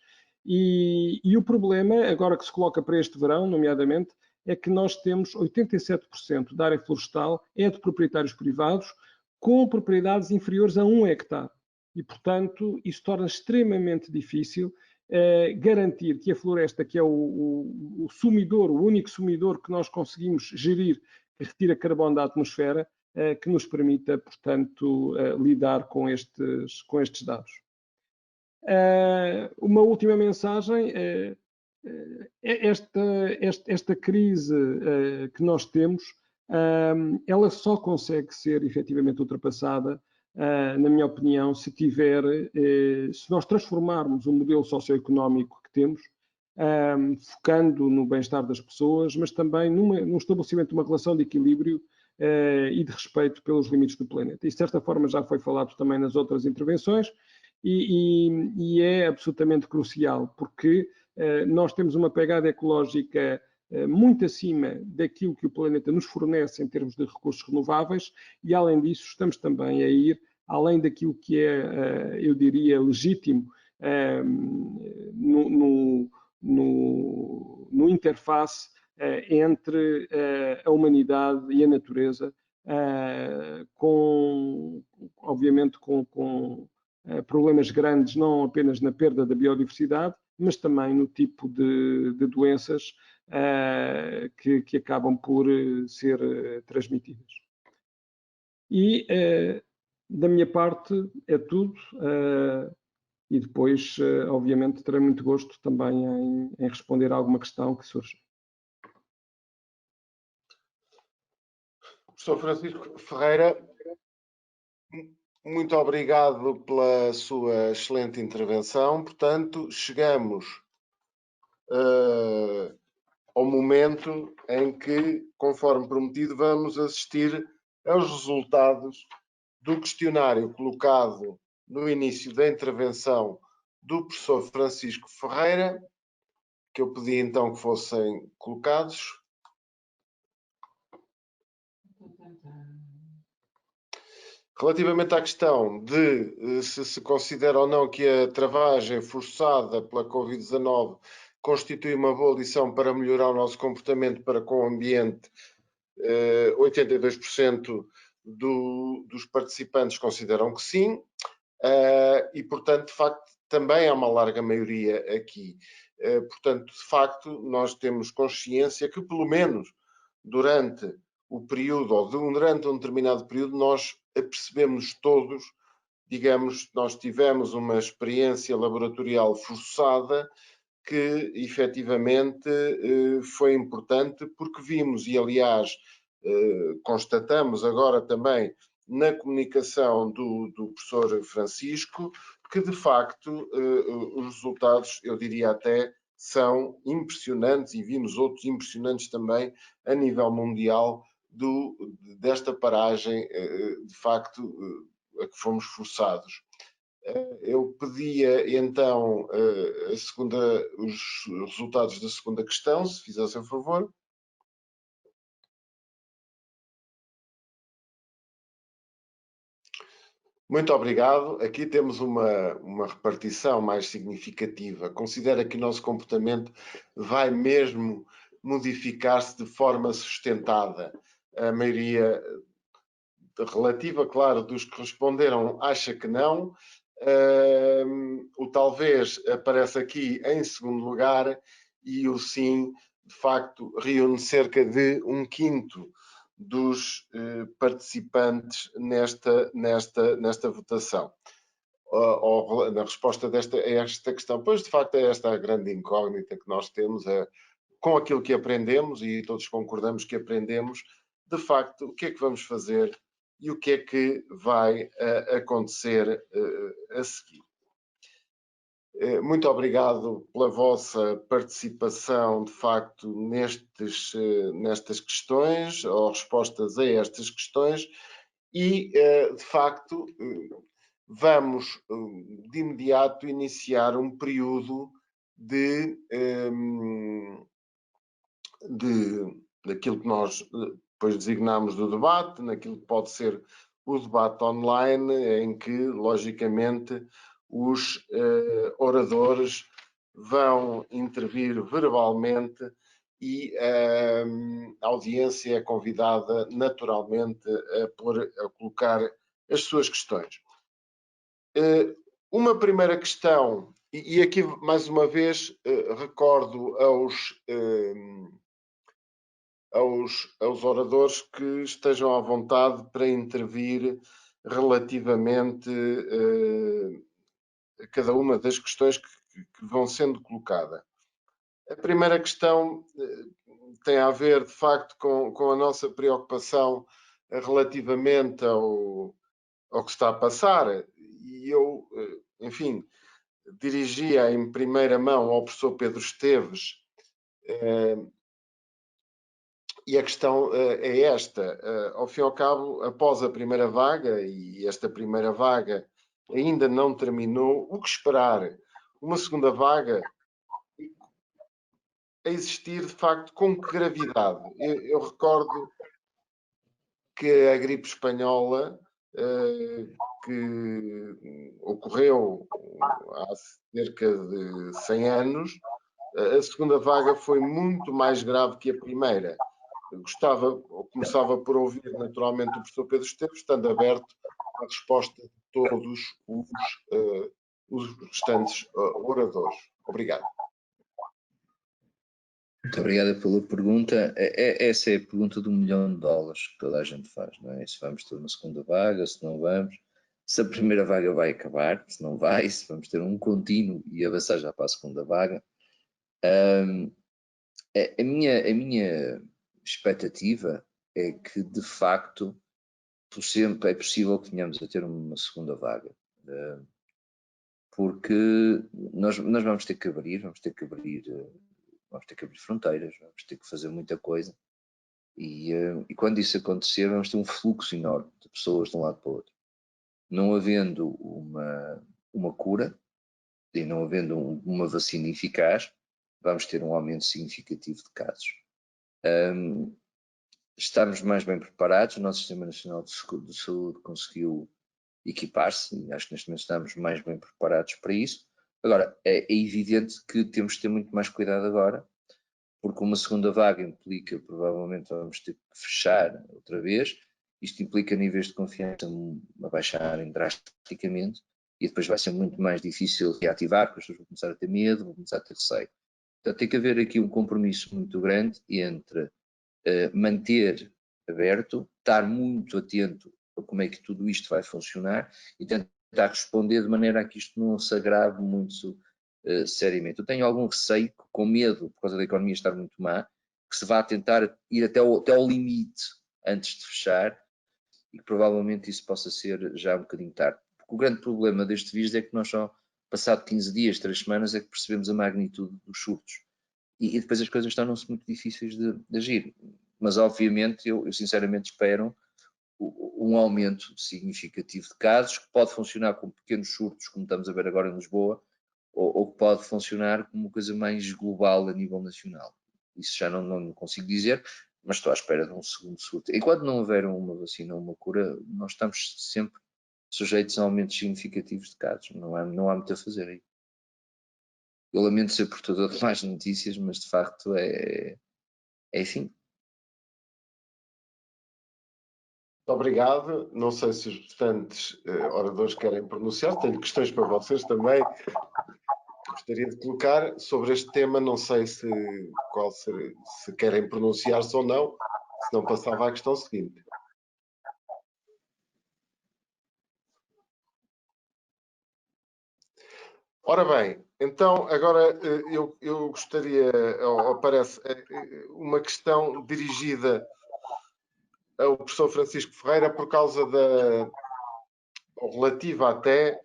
E o problema, agora que se coloca para este verão, nomeadamente, é que nós temos 87% da área florestal é de proprietários privados com propriedades inferiores a 1 hectare. E, portanto, isso torna extremamente difícil garantir que a floresta, que é o sumidor, o único sumidor que nós conseguimos gerir, que retira carbono da atmosfera, que nos permita, portanto, lidar com estes dados. Uma última mensagem: esta crise que nós temos, ela só consegue ser efetivamente ultrapassada, na minha opinião, se nós transformarmos o modelo socioeconómico que temos, focando no bem-estar das pessoas, mas também no estabelecimento de uma relação de equilíbrio e de respeito pelos limites do planeta. E, de certa forma, já foi falado também nas outras intervenções, e é absolutamente crucial, porque nós temos uma pegada ecológica muito acima daquilo que o planeta nos fornece em termos de recursos renováveis, e além disso estamos também a ir além daquilo que é, eu diria, legítimo no interface entre a humanidade e a natureza, obviamente com problemas grandes, não apenas na perda da biodiversidade, mas também no tipo de doenças que acabam por ser transmitidas. E da minha parte é tudo, e depois, obviamente, terei muito gosto também em responder a alguma questão que surja. Professor Francisco Ferreira, muito obrigado pela sua excelente intervenção. Portanto, chegamos ao momento em que, conforme prometido, vamos assistir aos resultados do questionário colocado no início da intervenção do professor Francisco Ferreira, que eu pedi então que fossem colocados. Relativamente à questão de se considera ou não que a travagem forçada pela Covid-19 constitui uma boa lição para melhorar o nosso comportamento para com o ambiente, 82% dos participantes consideram que sim, e, portanto, de facto, também há uma larga maioria aqui. Portanto, de facto, nós temos consciência que, pelo menos durante o período, ou durante um determinado período, nós apercebemos todos, digamos, nós tivemos uma experiência laboratorial forçada que efetivamente foi importante, porque vimos, e aliás constatamos agora também na comunicação do professor Francisco, que de facto os resultados, eu diria até, são impressionantes, e vimos outros impressionantes também a nível mundial desta paragem, de facto, a que fomos forçados. Eu pedia então os resultados da segunda questão, se fizesse a favor. Muito obrigado. Aqui temos uma repartição mais significativa. Considera que o nosso comportamento vai mesmo modificar-se de forma sustentada. A maioria relativa, claro, dos que responderam acha que não. O talvez aparece aqui em segundo lugar e o sim, de facto, reúne cerca de 1/5 dos participantes nesta votação. Na resposta a esta questão, pois de facto é esta a grande incógnita que nós temos, com aquilo que aprendemos, e todos concordamos que aprendemos, de facto, o que é que vamos fazer e o que é que vai acontecer a seguir. Muito obrigado pela vossa participação, de facto, nestas questões, ou respostas a estas questões, e, de facto, vamos de imediato iniciar um período daquilo que nós depois designamos do debate, naquilo que pode ser o debate online, em que, logicamente, os oradores vão intervir verbalmente e a audiência é convidada naturalmente a colocar as suas questões. Uma primeira questão, e aqui mais uma vez recordo aos oradores que estejam à vontade para intervir relativamente a cada uma das questões que vão sendo colocadas. A primeira questão tem a ver, de facto, com a nossa preocupação relativamente ao que está a passar. E eu, enfim, dirigia em primeira mão ao professor Pedro Esteves, e a questão é esta: ao fim e ao cabo, após a primeira vaga, e esta primeira vaga ainda não terminou, o que esperar? Uma segunda vaga a existir, de facto, com que gravidade? Eu recordo que a gripe espanhola, que ocorreu há cerca de 100 anos, a segunda vaga foi muito mais grave que a primeira. Começava por ouvir naturalmente o professor Pedro Esteves, estando aberto à resposta de todos os restantes oradores. Obrigado. Muito obrigada pela pergunta. Essa é a pergunta do $1 milhão que toda a gente faz, não é? Se vamos ter uma segunda vaga, se não vamos, se a primeira vaga vai acabar, se não vai, se vamos ter um contínuo e avançar já para a segunda vaga. A minha expectativa é que, de facto, sempre é possível que venhamos a ter uma segunda vaga, porque nós vamos ter que abrir fronteiras, vamos ter que fazer muita coisa, e quando isso acontecer vamos ter um fluxo enorme de pessoas de um lado para o outro. Não havendo uma cura e não havendo uma vacina eficaz, vamos ter um aumento significativo de casos. Estamos mais bem preparados, o nosso Sistema Nacional de Saúde conseguiu equipar-se, e acho que neste momento estamos mais bem preparados para isso. Agora, é evidente que temos de ter muito mais cuidado agora, porque uma segunda vaga implica, provavelmente vamos ter que fechar outra vez, isto implica níveis de confiança a baixarem drasticamente, e depois vai ser muito mais difícil reativar, porque as pessoas vão começar a ter medo, vão começar a ter receio. Portanto, tem que haver aqui um compromisso muito grande entre manter aberto, estar muito atento a como é que tudo isto vai funcionar e tentar responder de maneira a que isto não se agrave muito seriamente. Eu tenho algum receio, com medo, por causa da economia estar muito má, que se vá tentar ir até ao limite antes de fechar e que provavelmente isso possa ser já um bocadinho tarde. Porque o grande problema deste vírus é que nós só, passado 15 dias, 3 semanas, é que percebemos a magnitude dos surtos. E depois as coisas tornam-se muito difíceis de agir. Mas, obviamente, eu sinceramente espero um aumento significativo de casos, que pode funcionar como pequenos surtos, como estamos a ver agora em Lisboa, ou que pode funcionar como uma coisa mais global a nível nacional. Isso já não consigo dizer, mas estou à espera de um segundo surto. Enquanto não houver uma vacina ou uma cura, nós estamos sempre sujeitos a aumentos significativos de casos. Não há muito a fazer aí. Eu lamento ser portador de mais notícias, mas de facto é assim. Muito obrigado. Não sei se os restantes oradores querem pronunciar. Tenho questões para vocês também. Gostaria de colocar sobre este tema. Não sei se querem pronunciar-se ou não. Se não, passava à questão seguinte. Ora bem, então agora eu gostaria, ou parece, uma questão dirigida ao professor Francisco Ferreira por causa relativa até,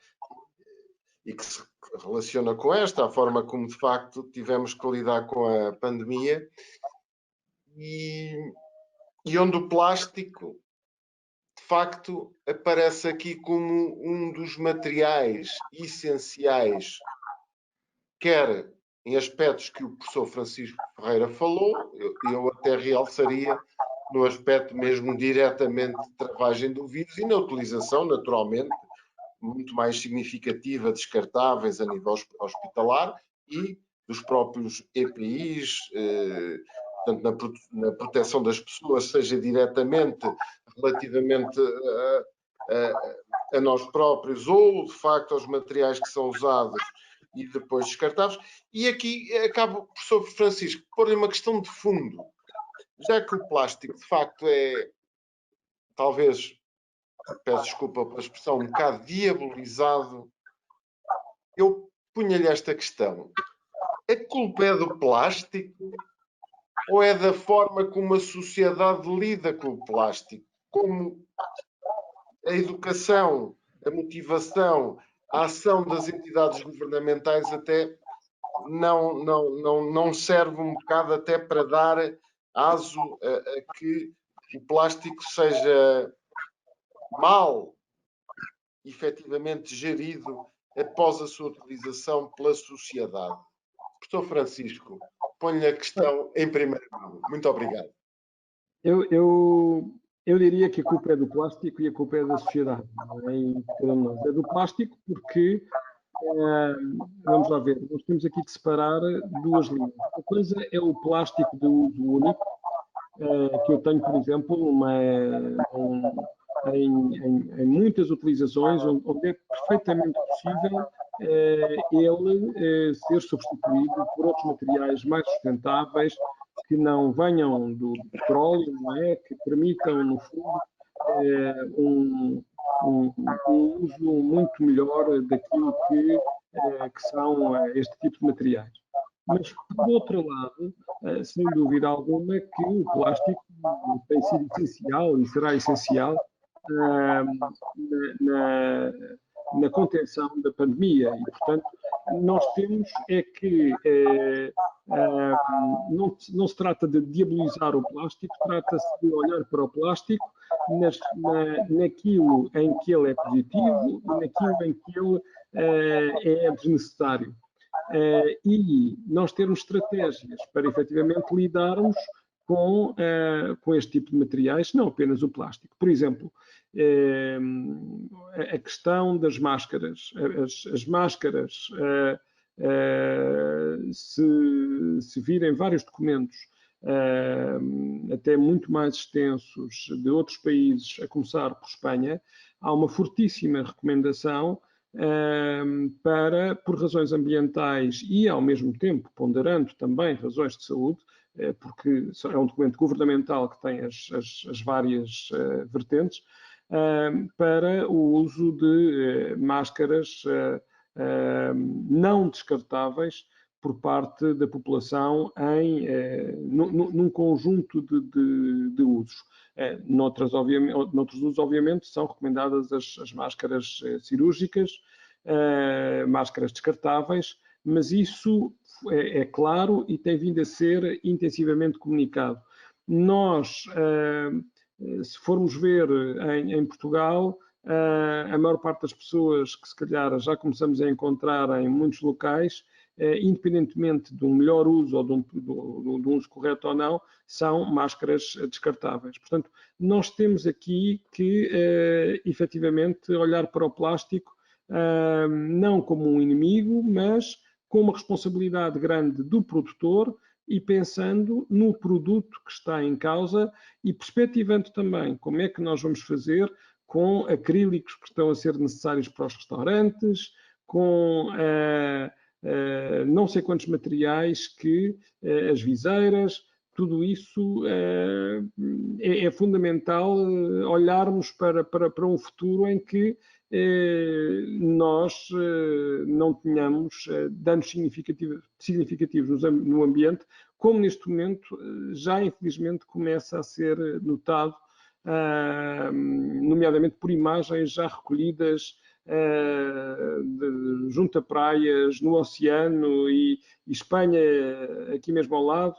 e que se relaciona com esta, a forma como de facto tivemos que lidar com a pandemia e onde o plástico de facto aparece aqui como um dos materiais essenciais, quer em aspectos que o professor Francisco Ferreira falou, eu até realçaria no aspecto mesmo diretamente de travagem do vírus e na utilização, naturalmente, muito mais significativa, descartáveis a nível hospitalar e dos próprios EPIs, portanto, na proteção das pessoas, seja diretamente relativamente a nós próprios ou, de facto, aos materiais que são usados e depois descartáveis. E aqui acabo, professor Francisco, por uma questão de fundo. Já que o plástico, de facto, é, talvez, peço desculpa pela expressão, um bocado diabolizado, eu punha-lhe esta questão. A culpa é do plástico ou é da forma como a sociedade lida com o plástico? Como a educação, a motivação, a ação das entidades governamentais até não serve um bocado até para dar aso a que o plástico seja mal, efetivamente gerido após a sua utilização pela sociedade. Professor Francisco, ponho-lhe a questão em primeiro lugar. Muito obrigado. Eu diria que a culpa é do plástico e a culpa é da sociedade, não é em cada um de nós. É do plástico porque, vamos lá ver, nós temos aqui que separar duas linhas. Uma coisa é o plástico de uso único, que eu tenho, por exemplo, em muitas utilizações, onde é perfeitamente possível ele ser substituído por outros materiais mais sustentáveis, que não venham do petróleo, não é? Que permitam, no fundo, um uso muito melhor daquilo que são este tipo de materiais. Mas, por outro lado, sem dúvida alguma que o plástico tem sido essencial e será essencial na contenção da pandemia e, portanto, nós temos é que não se trata de diabolizar o plástico, trata-se de olhar para o plástico naquilo em que ele é positivo e naquilo em que ele é desnecessário. E nós termos estratégias para efetivamente lidarmos com este tipo de materiais, não apenas o plástico. Por exemplo, a questão das máscaras. As máscaras, se virem vários documentos, até muito mais extensos, de outros países, a começar por Espanha, há uma fortíssima recomendação por razões ambientais e, ao mesmo tempo, ponderando também razões de saúde, porque é um documento governamental que tem as várias vertentes, para o uso de máscaras não descartáveis por parte da população num conjunto de usos. Noutros usos, obviamente, são recomendadas as máscaras cirúrgicas, máscaras descartáveis, mas isso é claro e tem vindo a ser intensivamente comunicado. Nós, se formos ver em Portugal, a maior parte das pessoas que se calhar já começamos a encontrar em muitos locais, independentemente de um melhor uso ou de um uso correto ou não, são máscaras descartáveis. Portanto, nós temos aqui que, efetivamente, olhar para o plástico não como um inimigo, mas com uma responsabilidade grande do produtor e pensando no produto que está em causa e perspectivando também como é que nós vamos fazer com acrílicos que estão a ser necessários para os restaurantes, com não sei quantos materiais que as viseiras, tudo isso é fundamental olharmos para um futuro em que nós não tenhamos danos significativos no ambiente, como neste momento já infelizmente começa a ser notado, nomeadamente por imagens já recolhidas junto a praias, no oceano e Espanha, aqui mesmo ao lado,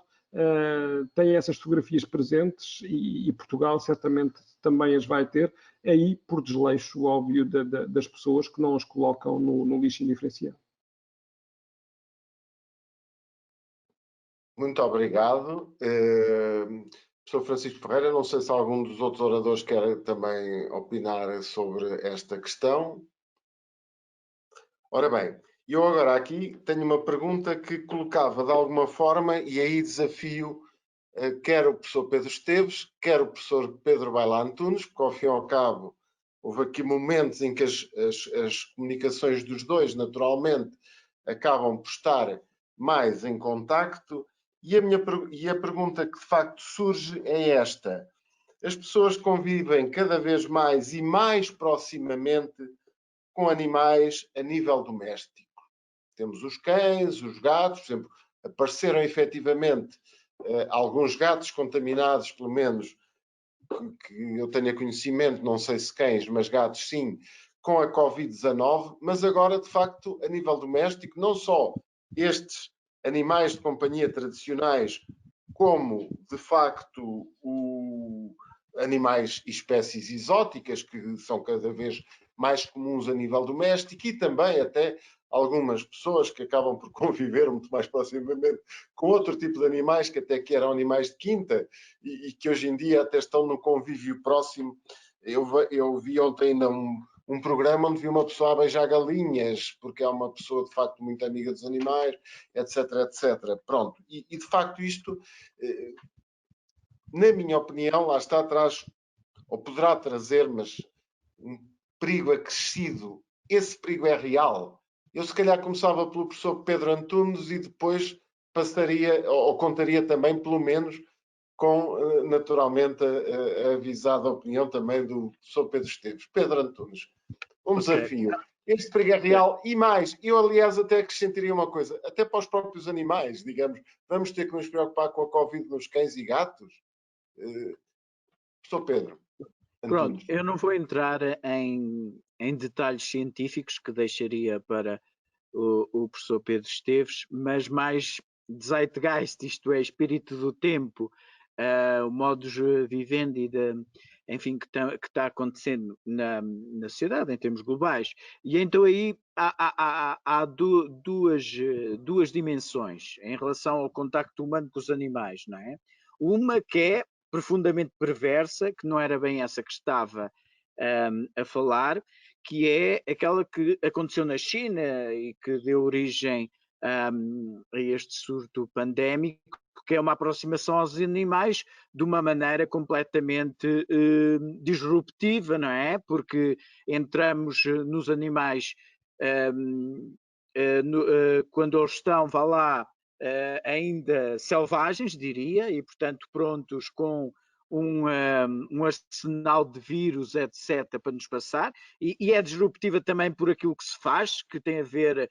tem essas fotografias presentes e Portugal certamente também as vai ter, aí por desleixo óbvio das pessoas que não as colocam no lixo indiferenciado. Muito obrigado. Professor Francisco Ferreira, não sei se algum dos outros oradores quer também opinar sobre esta questão. Ora bem, eu agora aqui tenho uma pergunta que colocava de alguma forma, e aí desafio quer o professor Pedro Esteves, quer o professor Pedro Baila Antunes, porque ao fim e ao cabo houve aqui momentos em que as comunicações dos dois naturalmente acabam por estar mais em contacto, e a pergunta que de facto surge é esta: as pessoas convivem cada vez mais e mais proximamente com animais a nível doméstico. Temos os cães, os gatos, por exemplo, apareceram efetivamente alguns gatos contaminados, pelo menos que eu tenha conhecimento, não sei se cães, mas gatos sim, com a Covid-19, mas agora, de facto, a nível doméstico, não só estes animais de companhia tradicionais, como, de facto, animais e espécies exóticas, que são cada vez mais comuns a nível doméstico, e também até algumas pessoas que acabam por conviver muito mais proximamente com outro tipo de animais, que até que eram animais de quinta, e que hoje em dia até estão no convívio próximo. Eu vi ontem ainda um programa onde vi uma pessoa a beijar galinhas, porque é uma pessoa de facto muito amiga dos animais, etc, etc. Pronto, e de facto isto, na minha opinião, lá está atrás, ou poderá trazer, mas um perigo acrescido. Esse perigo é real. Eu se calhar começava pelo professor Pedro Antunes e depois passaria, ou contaria também, pelo menos, com, naturalmente, a avisada opinião também do professor Pedro Esteves. Pedro Antunes, um desafio. Este perigo é real e mais, eu aliás até acrescentaria uma coisa, até para os próprios animais, digamos, vamos ter que nos preocupar com a Covid nos cães e gatos? Professor Pedro Antunes. Pronto, eu não vou entrar em detalhes científicos, que deixaria para o professor Pedro Esteves, mas mais zeitgeist, isto é, espírito do tempo, o modus vivendi, enfim, que está acontecendo na sociedade em termos globais. E então aí há duas dimensões em relação ao contacto humano com os animais, não é? Uma que é profundamente perversa, que não era bem essa que estava a falar, que é aquela que aconteceu na China e que deu origem a este surto pandémico, que é uma aproximação aos animais de uma maneira completamente disruptiva, não é? Porque entramos nos animais quando eles estão, vá lá, ainda selvagens, diria, e portanto prontos com um arsenal de vírus, etc., para nos passar, e é disruptiva também por aquilo que se faz, que tem a ver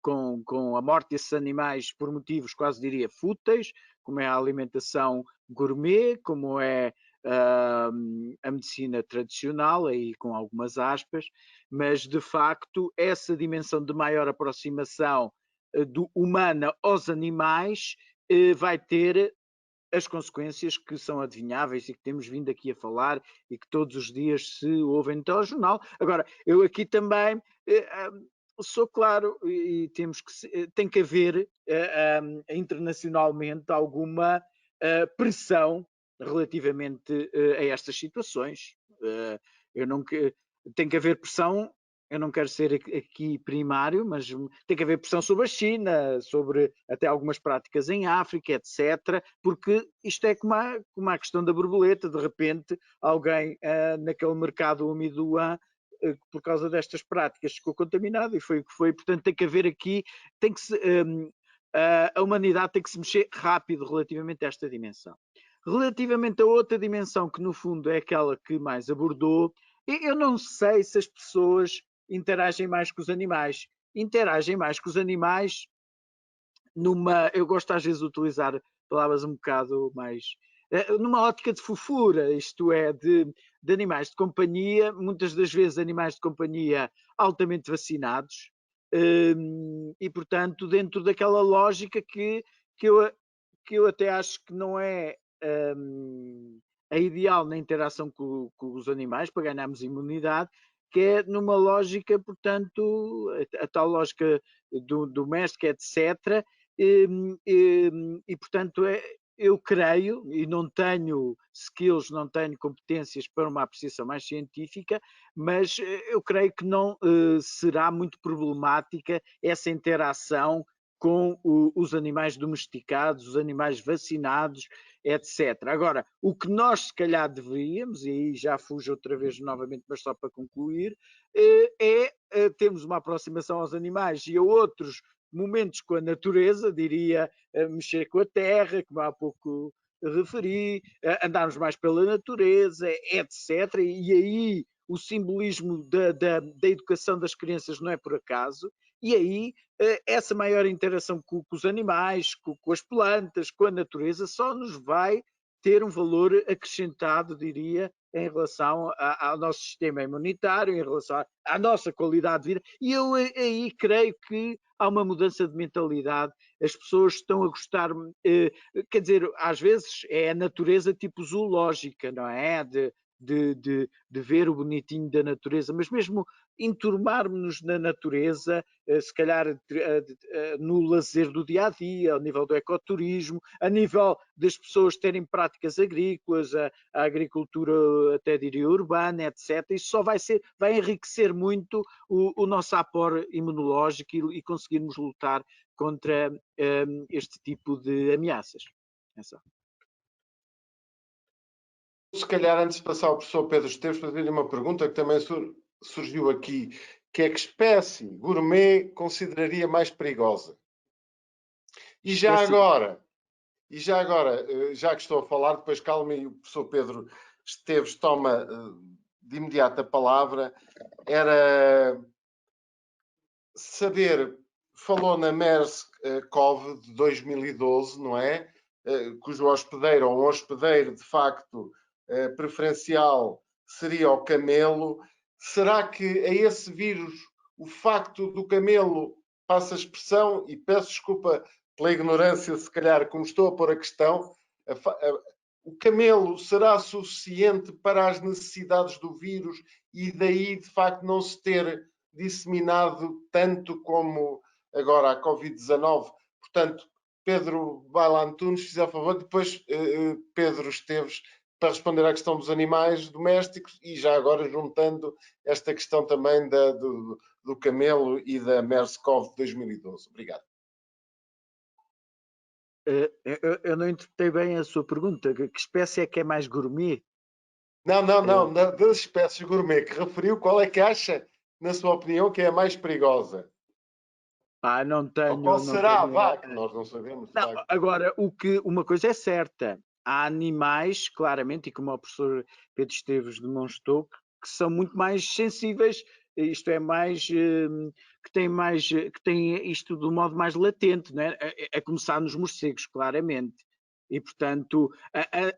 com a morte desses animais por motivos quase diria fúteis, como é a alimentação gourmet, como é a medicina tradicional, aí com algumas aspas, mas de facto essa dimensão de maior aproximação do humana aos animais vai ter as consequências que são adivinháveis e que temos vindo aqui a falar e que todos os dias se ouvem no telejornal. Agora, eu aqui também sou claro e tem que haver internacionalmente alguma pressão relativamente a estas situações. Tem que haver pressão. Eu não quero ser aqui primário, mas tem que haver pressão sobre a China, sobre até algumas práticas em África, etc., porque isto é como a questão da borboleta, de repente alguém naquele mercado úmido do Wuhan, por causa destas práticas, ficou contaminado e foi o que foi. Portanto, tem que haver aqui, a humanidade tem que se mexer rápido relativamente a esta dimensão. Relativamente a outra dimensão, que no fundo é aquela que mais abordou, eu não sei se as pessoas interagem mais com os animais. Interagem mais com os animais eu gosto às vezes de utilizar palavras um bocado mais... numa ótica de fofura, isto é, de animais de companhia, muitas das vezes animais de companhia altamente vacinados, e portanto dentro daquela lógica que eu até acho que não é a ideal na interação com os animais para ganharmos imunidade, que é numa lógica, portanto, a tal lógica do mestre, etc. E portanto, eu creio, e não tenho skills, não tenho competências para uma apreciação mais científica, mas eu creio que não será muito problemática essa interação com os animais domesticados, os animais vacinados, etc. Agora, o que nós se calhar deveríamos, e aí já fujo outra vez novamente, mas só para concluir, é termos uma aproximação aos animais e a outros momentos com a natureza, diria, mexer com a terra, como há pouco referi, andarmos mais pela natureza, etc. E aí o simbolismo da educação das crianças não é por acaso, e aí essa maior interação com os animais, com as plantas, com a natureza, só nos vai ter um valor acrescentado, diria, em relação ao nosso sistema imunitário, em relação à nossa qualidade de vida. E eu aí creio que há uma mudança de mentalidade. As pessoas estão a gostar, quer dizer, às vezes é a natureza tipo zoológica, não é? De ver o bonitinho da natureza, mas mesmo enturmarmos-nos na natureza, se calhar no lazer do dia a dia, ao nível do ecoturismo, a nível das pessoas terem práticas agrícolas, a agricultura até diria urbana, etc. Isso só vai enriquecer muito o nosso apor imunológico e conseguirmos lutar contra este tipo de ameaças. É só. Se calhar, antes de passar ao professor Pedro Esteves, fazer-lhe uma pergunta que também surgiu aqui, que é que espécie gourmet consideraria mais perigosa? E já agora, já que estou a falar, depois calma e o professor Pedro Esteves toma de imediato a palavra, era saber, falou na MERS-CoV de 2012, não é? Cujo hospedeiro, ou um hospedeiro de facto preferencial seria o camelo. Será que a esse vírus, o facto do camelo, passa a expressão, e peço desculpa pela ignorância, se calhar, como estou a pôr a questão, o camelo será suficiente para as necessidades do vírus e daí, de facto, não se ter disseminado tanto como agora a Covid-19? Portanto, Pedro Baila Antunes, se fizer a favor, depois Pedro Esteves, para responder à questão dos animais domésticos e já agora juntando esta questão também do camelo e da MERS-CoV de 2012. Obrigado. Eu não interpretei bem a sua pergunta. Que espécie é que é mais gourmet? Não. Das espécies gourmet que referiu, qual é que acha, na sua opinião, que é a mais perigosa? Não tenho. Ou qual será, tenho... vá, que nós não sabemos. Não, agora, uma coisa é certa, há animais, claramente, e como o professor Pedro Esteves demonstrou, que são muito mais sensíveis, isto é, que têm isto de um modo mais latente, não é? A começar nos morcegos, claramente. E, portanto,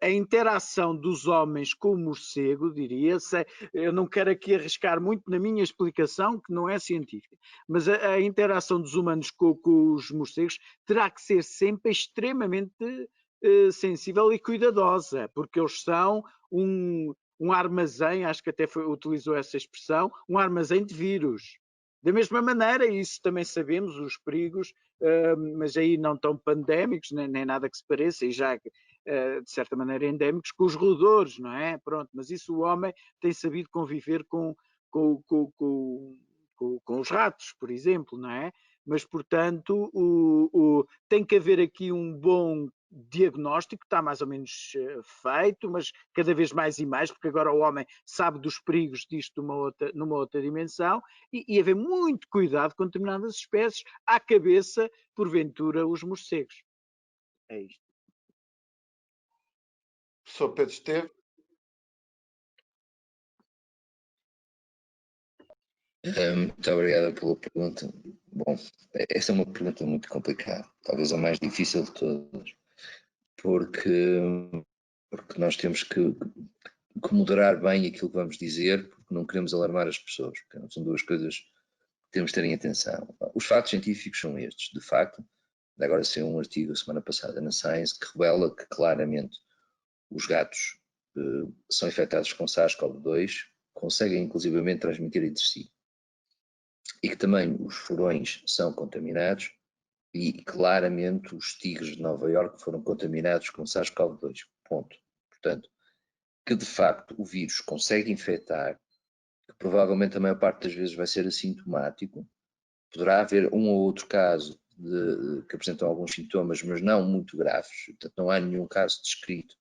a interação dos homens com o morcego, diria-se, eu não quero aqui arriscar muito na minha explicação, que não é científica, mas a interação dos humanos com os morcegos terá que ser sempre extremamente sensível e cuidadosa, porque eles são um armazém, acho que até utilizou essa expressão, um armazém de vírus. Da mesma maneira, isso também sabemos, os perigos, mas aí não tão pandémicos, nem nada que se pareça, e já de certa maneira endémicos, com os roedores, não é? Pronto, mas isso o homem tem sabido conviver com os ratos, por exemplo, não é? Mas, portanto, tem que haver aqui um bom diagnóstico, está mais ou menos feito, mas cada vez mais e mais, porque agora o homem sabe dos perigos disto numa outra dimensão, e haver muito cuidado com determinadas espécies, à cabeça, porventura, os morcegos. É isto. Professor Pedro Esteves. Muito obrigado pela pergunta. Bom, essa é uma pergunta muito complicada, talvez a mais difícil de todas, porque nós temos que moderar bem aquilo que vamos dizer, porque não queremos alarmar as pessoas. São duas coisas que temos de ter em atenção. Os fatos científicos são estes. De facto, agora saiu um artigo a semana passada na Science que revela que claramente os gatos são infectados com SARS-CoV-2, conseguem inclusivamente transmitir entre si. E que também os furões são contaminados e claramente os tigres de Nova Iorque foram contaminados com SARS-CoV-2. Ponto. Portanto, que de facto o vírus consegue infectar, que provavelmente a maior parte das vezes vai ser assintomático, poderá haver um ou outro caso que apresentam alguns sintomas, mas não muito graves, portanto não há nenhum caso descrito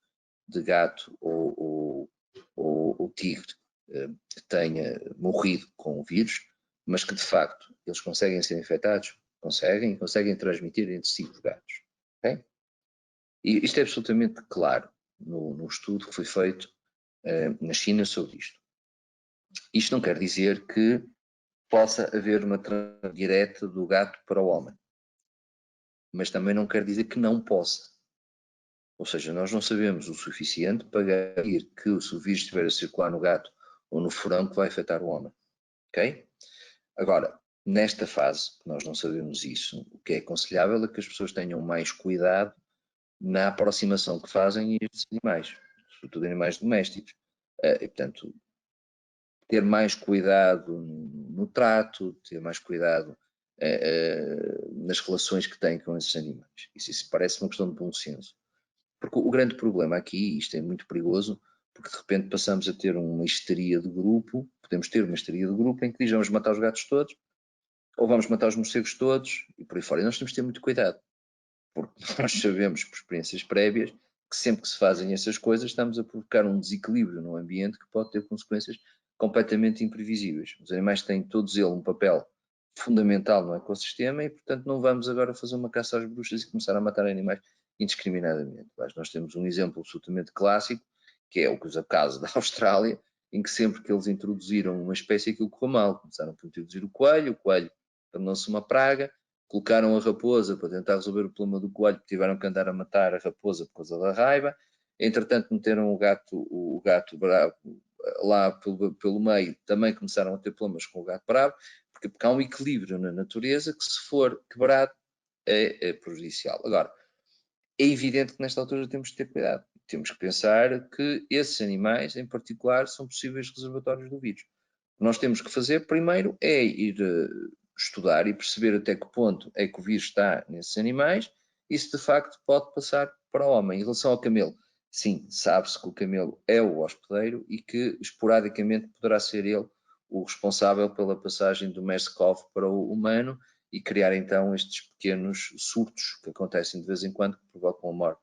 de gato ou tigre que tenha morrido com o vírus, mas que de facto eles conseguem ser infectados, conseguem transmitir entre si os gatos. Okay? E isto é absolutamente claro no estudo que foi feito na China sobre isto. Isto não quer dizer que possa haver uma transmissão direta do gato para o homem, mas também não quer dizer que não possa. Ou seja, nós não sabemos o suficiente para garantir que se o vírus estiver a circular no gato ou no furão que vai afetar o homem. Ok? Agora, nesta fase, nós não sabemos isso, o que é aconselhável é que as pessoas tenham mais cuidado na aproximação que fazem a estes animais, sobretudo animais domésticos. E, portanto, ter mais cuidado no trato, ter mais cuidado nas relações que têm com esses animais. Isso parece uma questão de bom senso. Porque o grande problema aqui, isto é muito perigoso, porque de repente passamos a ter uma histeria de grupo, podemos ter uma histeria de grupo em que diz vamos matar os gatos todos, ou vamos matar os morcegos todos, e por aí fora. E nós temos de ter muito cuidado, porque nós sabemos por experiências prévias que sempre que se fazem essas coisas estamos a provocar um desequilíbrio no ambiente que pode ter consequências completamente imprevisíveis. Os animais têm todos eles um papel fundamental no ecossistema e, portanto, não vamos agora fazer uma caça às bruxas e começar a matar animais indiscriminadamente. Mas nós temos um exemplo absolutamente clássico, que é o caso da Austrália, em que sempre que eles introduziram uma espécie, aquilo correu mal. Começaram por introduzir o coelho tornou-se uma praga, colocaram a raposa para tentar resolver o problema do coelho, tiveram que andar a matar a raposa por causa da raiva. Entretanto, meteram o gato bravo lá pelo meio, também começaram a ter problemas com o gato bravo, porque há um equilíbrio na natureza que, se for quebrado, é prejudicial. Agora, é evidente que nesta altura temos que ter cuidado. Temos que pensar que esses animais, em particular, são possíveis reservatórios do vírus. O que nós temos que fazer, primeiro, é ir estudar e perceber até que ponto é que o vírus está nesses animais e se de facto pode passar para o homem. Em relação ao camelo, sim, sabe-se que o camelo é o hospedeiro e que esporadicamente poderá ser ele o responsável pela passagem do MERS-CoV para o humano e criar então estes pequenos surtos que acontecem de vez em quando que provocam a morte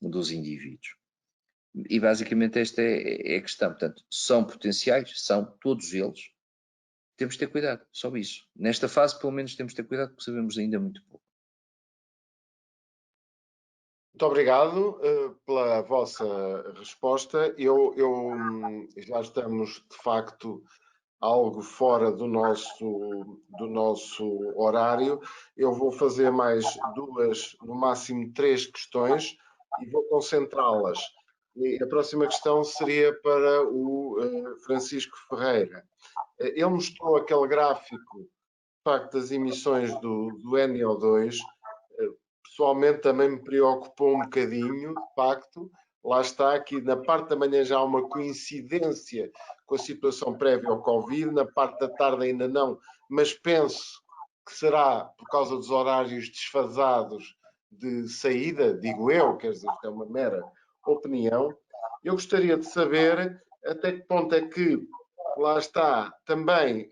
dos indivíduos. E basicamente esta é a questão. Portanto, são potenciais, são todos eles, temos de ter cuidado, só isso. Nesta fase, pelo menos, temos de ter cuidado porque sabemos ainda muito pouco. Muito obrigado pela vossa resposta. Já estamos, de facto, algo fora do nosso horário. Eu vou fazer mais 2, no máximo 3 questões e vou concentrá-las. E a próxima questão seria para o Francisco Ferreira. Ele mostrou aquele gráfico, de facto, das emissões do NO2. Pessoalmente também me preocupou um bocadinho, de facto. Lá está, aqui na parte da manhã já há uma coincidência com a situação prévia ao Covid, na parte da tarde ainda não, mas penso que será por causa dos horários desfasados de saída, digo eu, quer dizer, isto é uma mera opinião. Eu gostaria de saber até que ponto é que, lá está, também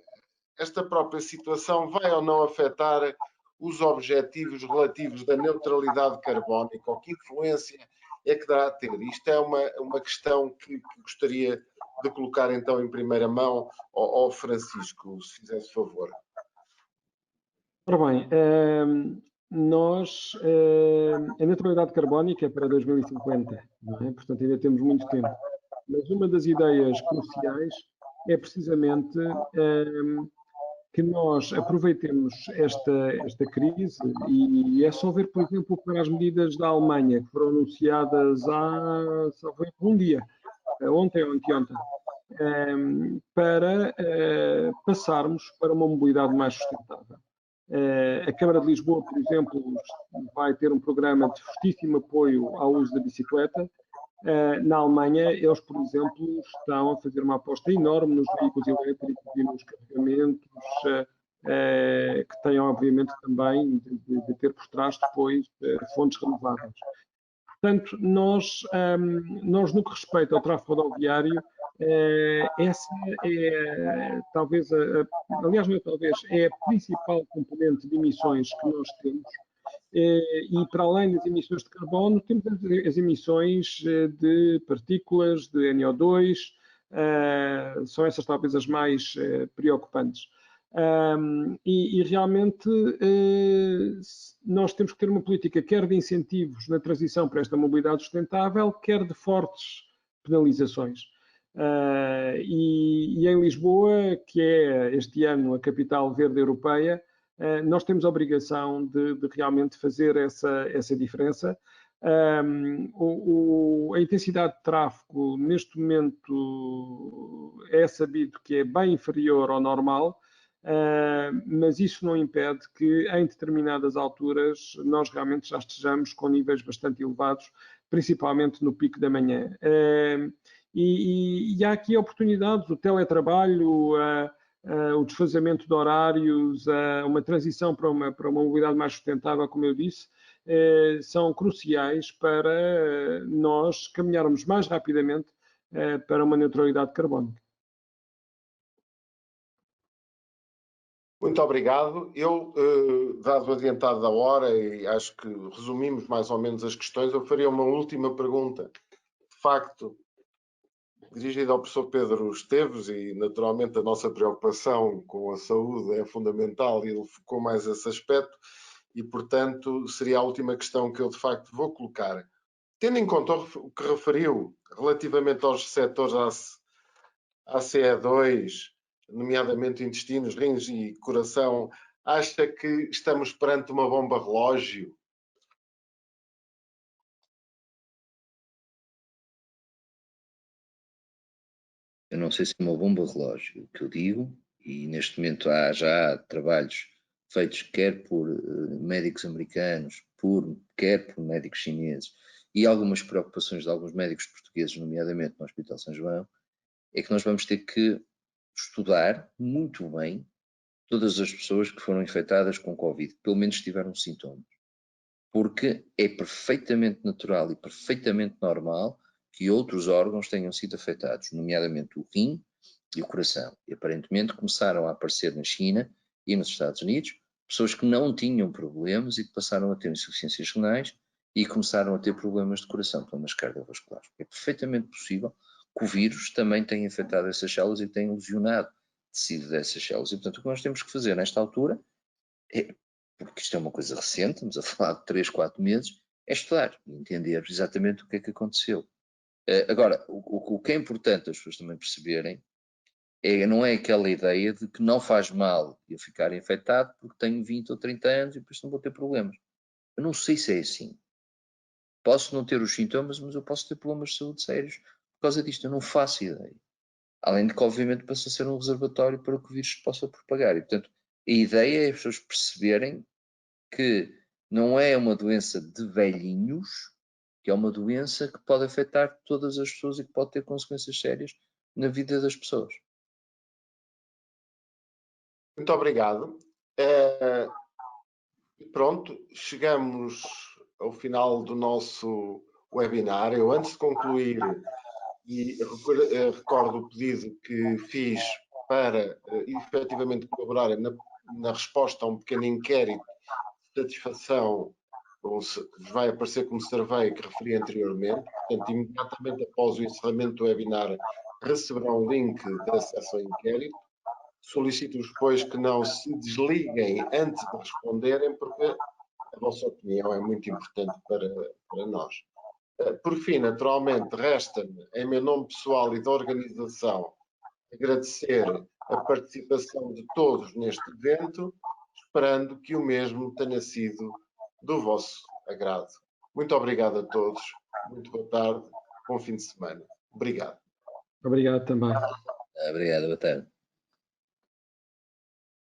esta própria situação vai ou não afetar os objetivos relativos da neutralidade carbónica, ou que influência é que dará a ter? Isto é uma questão que gostaria de colocar então em primeira mão ao Francisco, se fizesse favor. Ora bem, a neutralidade carbónica é para 2050, não é? Portanto ainda temos muito tempo. Mas uma das ideias cruciais é precisamente que nós aproveitemos esta crise, e é só ver, por exemplo, para as medidas da Alemanha, que foram anunciadas há um dia, ontem ou anteontem, para passarmos para uma mobilidade mais sustentável. A Câmara de Lisboa, por exemplo, vai ter um programa de fortíssimo apoio ao uso da bicicleta. Na Alemanha, eles, por exemplo, estão a fazer uma aposta enorme nos veículos elétricos e nos carregamentos, que tenham, obviamente, também de ter por trás depois fontes renováveis. Portanto, nós no que respeita ao tráfego rodoviário, essa é talvez, aliás, não é talvez, é a principal componente de emissões que nós temos. E para além das emissões de carbono, temos as emissões de partículas, de NO2, são essas talvez as mais preocupantes. E realmente nós temos que ter uma política quer de incentivos na transição para esta mobilidade sustentável, quer de fortes penalizações. E em Lisboa, que é este ano a capital verde europeia, nós temos a obrigação de realmente fazer essa diferença. A intensidade de tráfego neste momento é sabido que é bem inferior ao normal, mas isso não impede que em determinadas alturas nós realmente já estejamos com níveis bastante elevados, principalmente no pico da manhã. E há aqui oportunidades, o teletrabalho, o desfazamento de horários, uma transição para uma mobilidade mais sustentável, como eu disse, são cruciais para nós caminharmos mais rapidamente para uma neutralidade carbónica. Muito obrigado. Eu, dado o adiantado da hora, e acho que resumimos mais ou menos as questões, eu faria uma última pergunta. De facto, dirigida ao professor Pedro Esteves, e naturalmente a nossa preocupação com a saúde é fundamental e ele focou mais esse aspecto, e portanto seria a última questão que eu de facto vou colocar. Tendo em conta o que referiu relativamente aos receptores ACE2, nomeadamente intestinos, rins e coração, acha que estamos perante uma bomba relógio? Eu não sei se é uma bomba relógio, o que eu digo, e neste momento já há trabalhos feitos quer por médicos americanos, quer por médicos chineses, e algumas preocupações de alguns médicos portugueses, nomeadamente no Hospital São João, é que nós vamos ter que estudar muito bem todas as pessoas que foram infectadas com Covid, pelo menos tiveram sintomas, porque é perfeitamente natural e perfeitamente normal que outros órgãos tenham sido afetados, nomeadamente o rim e o coração. E aparentemente começaram a aparecer na China e nos Estados Unidos pessoas que não tinham problemas e que passaram a ter insuficiências renais e começaram a ter problemas de coração, problemas cardiovasculares. É perfeitamente possível que o vírus também tenha afetado essas células e tenha lesionado tecido dessas células. E, portanto, o que nós temos que fazer nesta altura, porque isto é uma coisa recente, estamos a falar de 3, 4 meses, é estudar, entender exatamente o que é que aconteceu. Agora, o que é importante as pessoas também perceberem não é aquela ideia de que não faz mal eu ficar infectado porque tenho 20 ou 30 anos e depois não vou ter problemas. Eu não sei se é assim. Posso não ter os sintomas, mas eu posso ter problemas de saúde sérios por causa disto. Eu não faço ideia. Além de que, obviamente, passa a ser um reservatório para que o vírus se possa propagar. E, portanto, a ideia é as pessoas perceberem que não é uma doença de velhinhos, que é uma doença que pode afetar todas as pessoas e que pode ter consequências sérias na vida das pessoas. Muito obrigado. Pronto, chegamos ao final do nosso webinar. Eu, antes de concluir, recordo o pedido que fiz para efetivamente colaborarem na resposta a um pequeno inquérito de satisfação que vos vai aparecer como survey que referi anteriormente. Portanto, imediatamente após o encerramento do webinar, receberão um link de acesso ao inquérito. Solicito-vos, pois, que não se desliguem antes de responderem, porque a vossa opinião é muito importante para nós. Por fim, naturalmente, resta-me, em meu nome pessoal e da organização, agradecer a participação de todos neste evento, esperando que o mesmo tenha sido do vosso agrado. Muito obrigado a todos, muito boa tarde, bom fim de semana. Obrigado. Obrigado também. Obrigado, boa tarde.